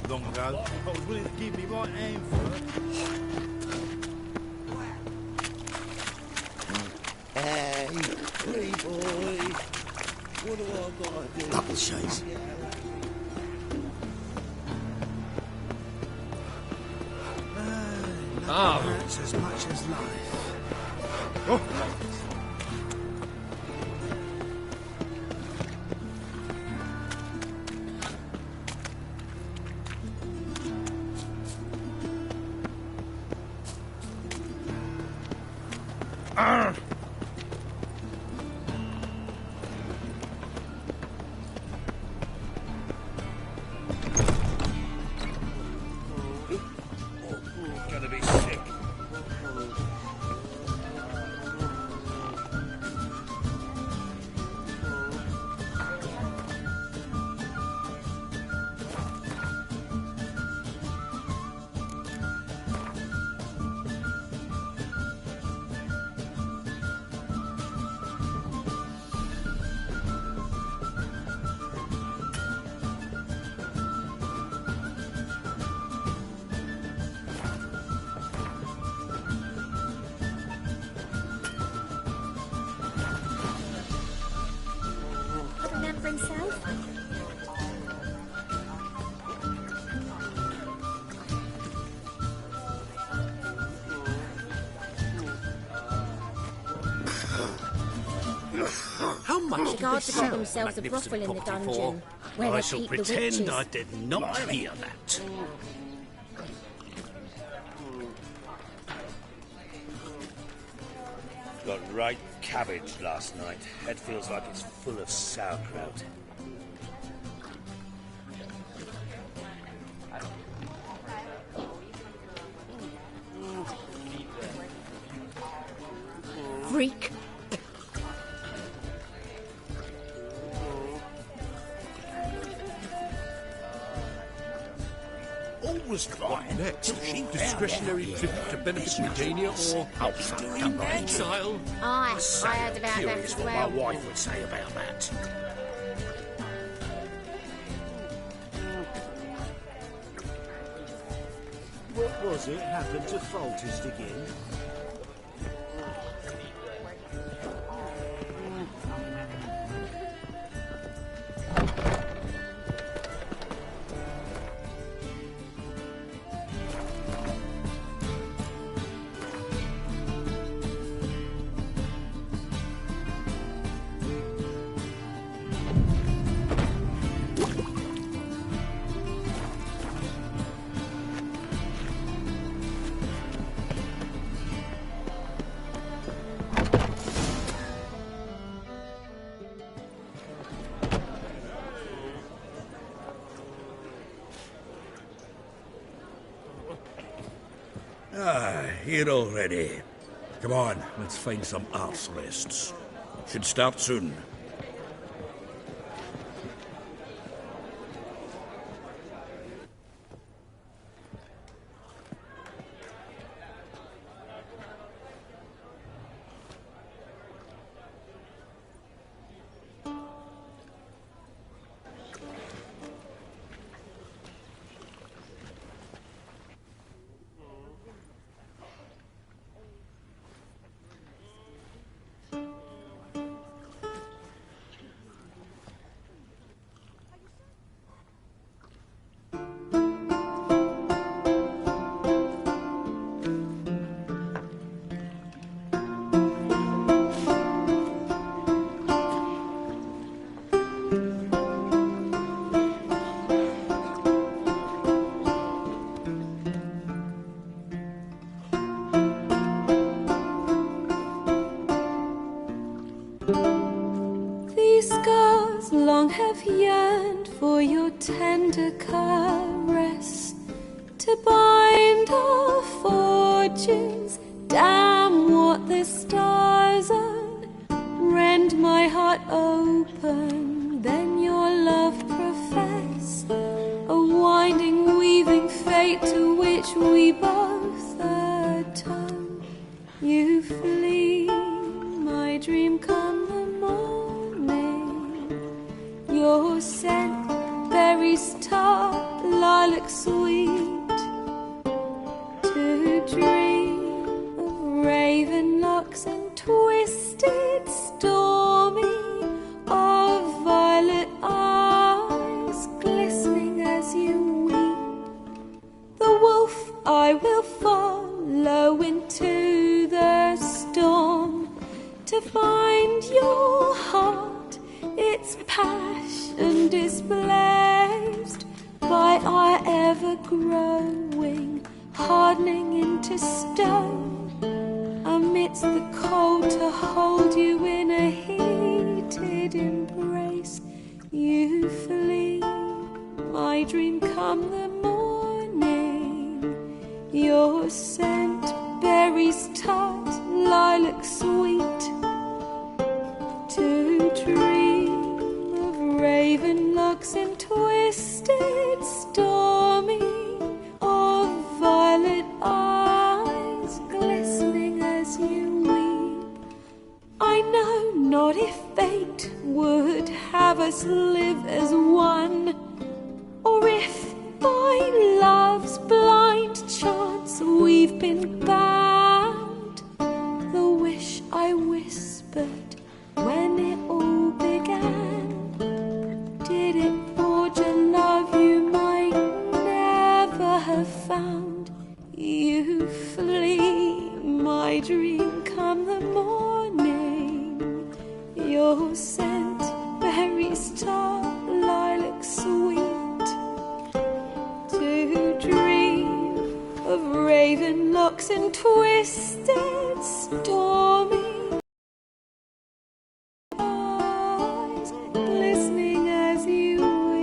Long ago, I was willing to give me right hand for it.
Hey, pretty boy. What do I gotta do? Double shades. That's as much as life. Oh.
Gonna be sick.
Remember himself?
How much
The guards have got themselves a brothel in the dungeon, where
I
they
shall
keep the
pretend
witches.
I did not hear that. Got right cabbage last night. Head feels like it's full of sauerkraut.
Freak.
All was fine. Next, discretionary tribute to benefit Redania or exile?
I heard about that
Curious
as
what
well.
my wife would say about that. What was it happened to Foltest again?
Here already. Come on, let's find some arse rests. Should start soon.
long have yearned for your tender caress, to bind our fortunes. Damn what the stars are, rend my heart open, then your love profess, a winding, weaving fate to which we both atone. You flee, my dream come the morning, your scent, berries tart, lilac sweet, to dream raven locks and twisted, stormy, of violet eyes glistening as you weep. The wolf I will follow into the storm, to find your heart, its passion displaced by our ever-growing, hardening into stone. Amidst the cold, to hold you in a heated embrace, you flee, my dream come the morning, your scent, berries tart, lilac sweet, to dream of raven locks and twisted, stormy, of violet eyes glistening as you weep. I know not if fate would have us live as one, or if by love's blind chance we've been bound. The wish I whispered when it all began, did it forge a love you might never have found? You flee, my dream come the morning, your scent, berries tart, lilac sweet, to dream of raven locks and twisted, stormy eyes glistening as you weep.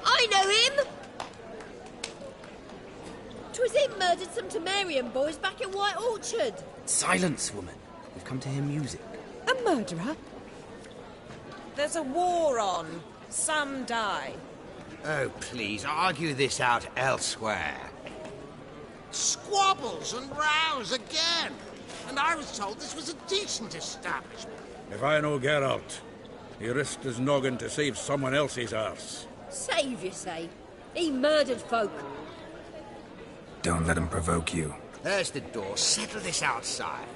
I know him! 'Twas him murdered some Temerian boys back at White Orchard.
Silence, woman. We've come to hear music.
A murderer? There's a war on. Some die.
Oh, please, argue this out elsewhere. Squabbles and rows again. And I was told this was a decent establishment.
If I know Geralt, he risked his noggin to save someone else's arse.
Save, you say? He murdered folk.
Don't let him provoke you.
There's the door. Settle this outside.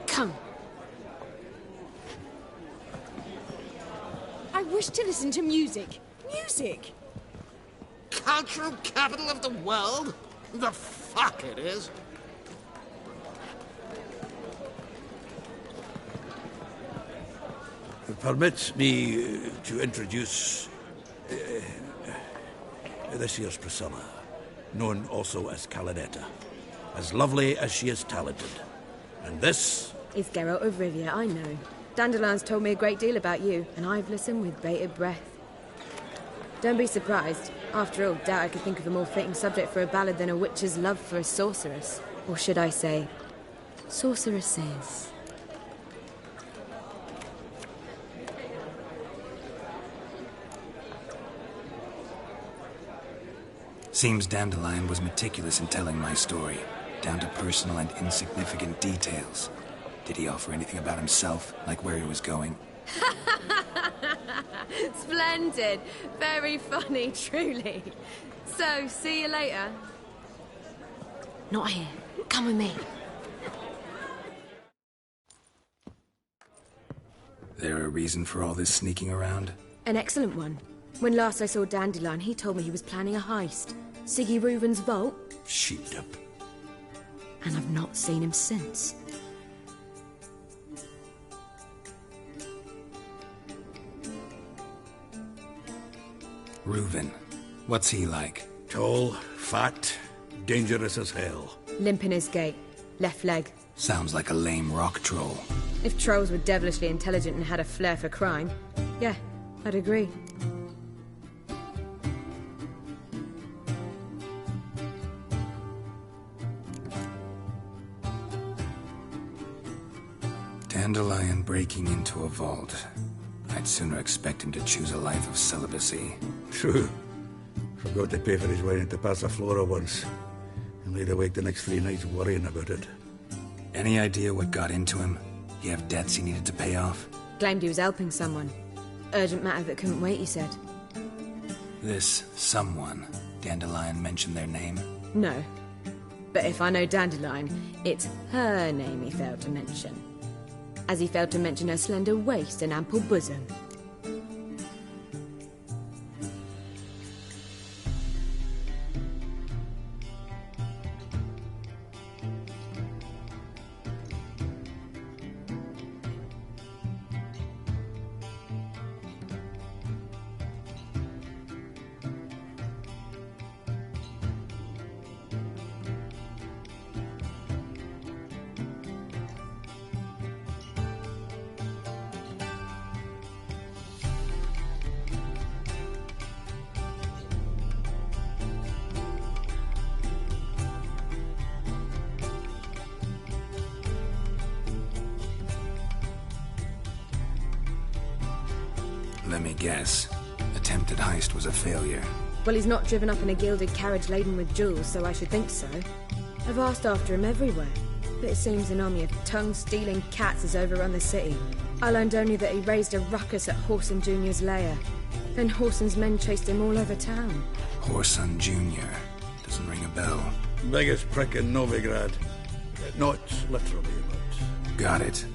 Come.
I wish to listen to music. Music!
Cultural capital of the world? The fuck it is.
Permit me to introduce this here's Priscilla, known also as Calinetta, as lovely as she is talented. And this
is Geralt of Rivia, I know. Dandelion's told me a great deal about you, and I've listened with bated breath. Don't be surprised. After all, doubt I could think of a more fitting subject for a ballad than a witch's love for a sorceress. Or should I say, sorceresses.
Seems Dandelion was meticulous in telling my story, down to personal and insignificant details. Did he offer anything about himself, like where he was going?
Splendid. Very funny, truly. So, see you later.
Not here. Come with me.
There a reason for all this sneaking around?
An excellent one. When last I saw Dandelion, he told me he was planning a heist. Siggy Reuven's vault.
Sheeped up.
And I've not seen him since.
Reuven. What's he like?
Tall, fat, dangerous as hell.
Limp in his gait. Left leg.
Sounds like a lame rock troll.
If trolls were devilishly intelligent and had a flair for crime, yeah, I'd agree.
Dandelion breaking into a vault. I'd sooner expect him to choose a life of celibacy.
True. Forgot to pay for his way into Passiflora once. And laid awake the next 3 nights worrying about it.
Any idea what got into him? He have debts he needed to pay off?
Claimed he was helping someone. Urgent matter that couldn't wait, he said.
This someone, Dandelion mentioned their name?
No. But if I know Dandelion, it's her name he failed to mention. As he failed to mention her slender waist and ample bosom.
Let me guess. Attempted heist was a failure.
Well, he's not driven up in a gilded carriage laden with jewels, so I should think so. I've asked after him everywhere, but it seems an army of tongue-stealing cats has overrun the city. I learned only that he raised a ruckus at Whoreson Jr.'s lair. Then Whoreson's men chased him all over town.
Whoreson Jr. Doesn't ring a bell.
Biggest prick in Novigrad. Not literally, but...
Got it.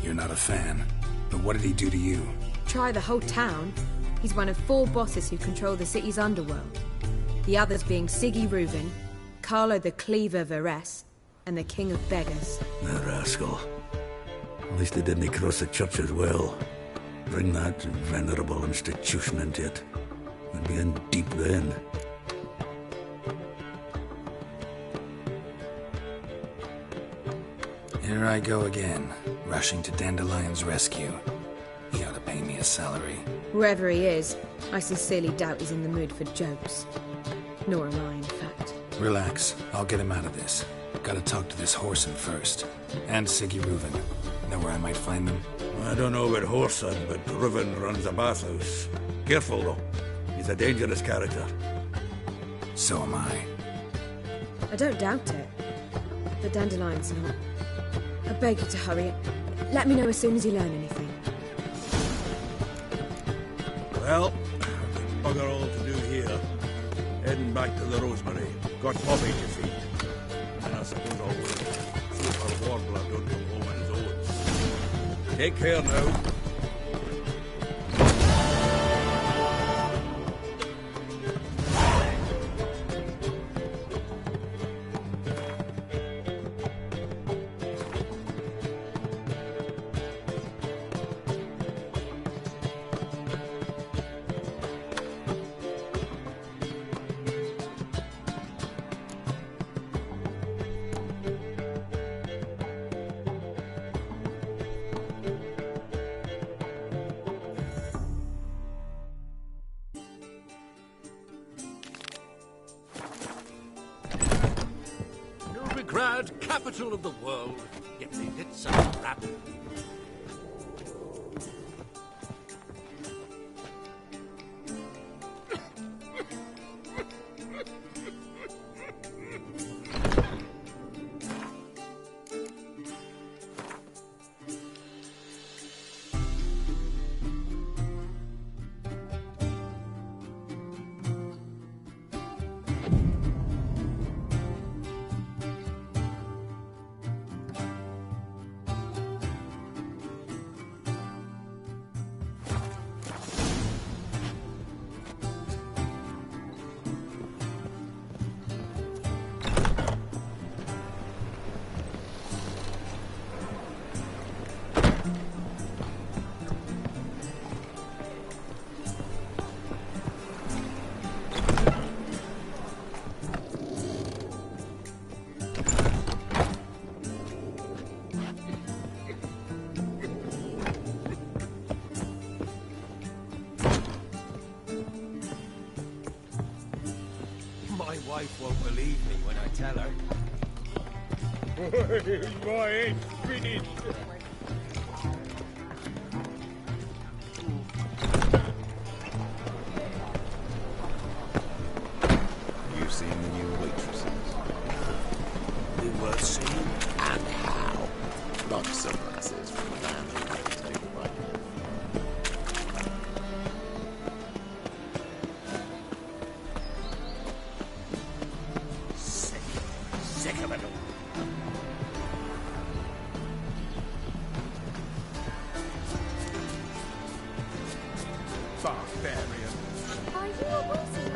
You're not a fan. But what did he do to you?
Try the whole town. He's one of 4 bosses who control the city's underworld. The others being Siggy Reuven, Carlo the Cleaver Varese, and the King of Beggars.
The rascal. At least he didn't cross the church as well. Bring that venerable institution into it. We'd be in deep then.
Here I go again, rushing to Dandelion's rescue. He ought to pay me a salary.
Wherever he is, I sincerely doubt he's in the mood for jokes. Nor am I, in fact.
Relax. I'll get him out of this. Gotta talk to this Whoreson first. And Siggy Reuven. Know where I might find them?
I don't know about Whoreson, but Reuven runs a bathhouse. Careful, though. He's a dangerous character.
So am I.
I don't doubt it. But Dandelion's not. I beg you to hurry. Let me know as soon as you learn anything.
Well, bugger all to do here. Heading back to the Rosemary. Got Poppy to feed. And I suppose I'll wait. See if our warbler don't come home on his own. Take care now.
Novigrad, capital of the world, yet they lit some rap.
believe me when I tell her.
My head's finished.
You seen the new waitresses?
They were seen.
And how? Not sunglasses from a man who might take it right here.
Sick of it all.
Barbarian.
Are you a wizard?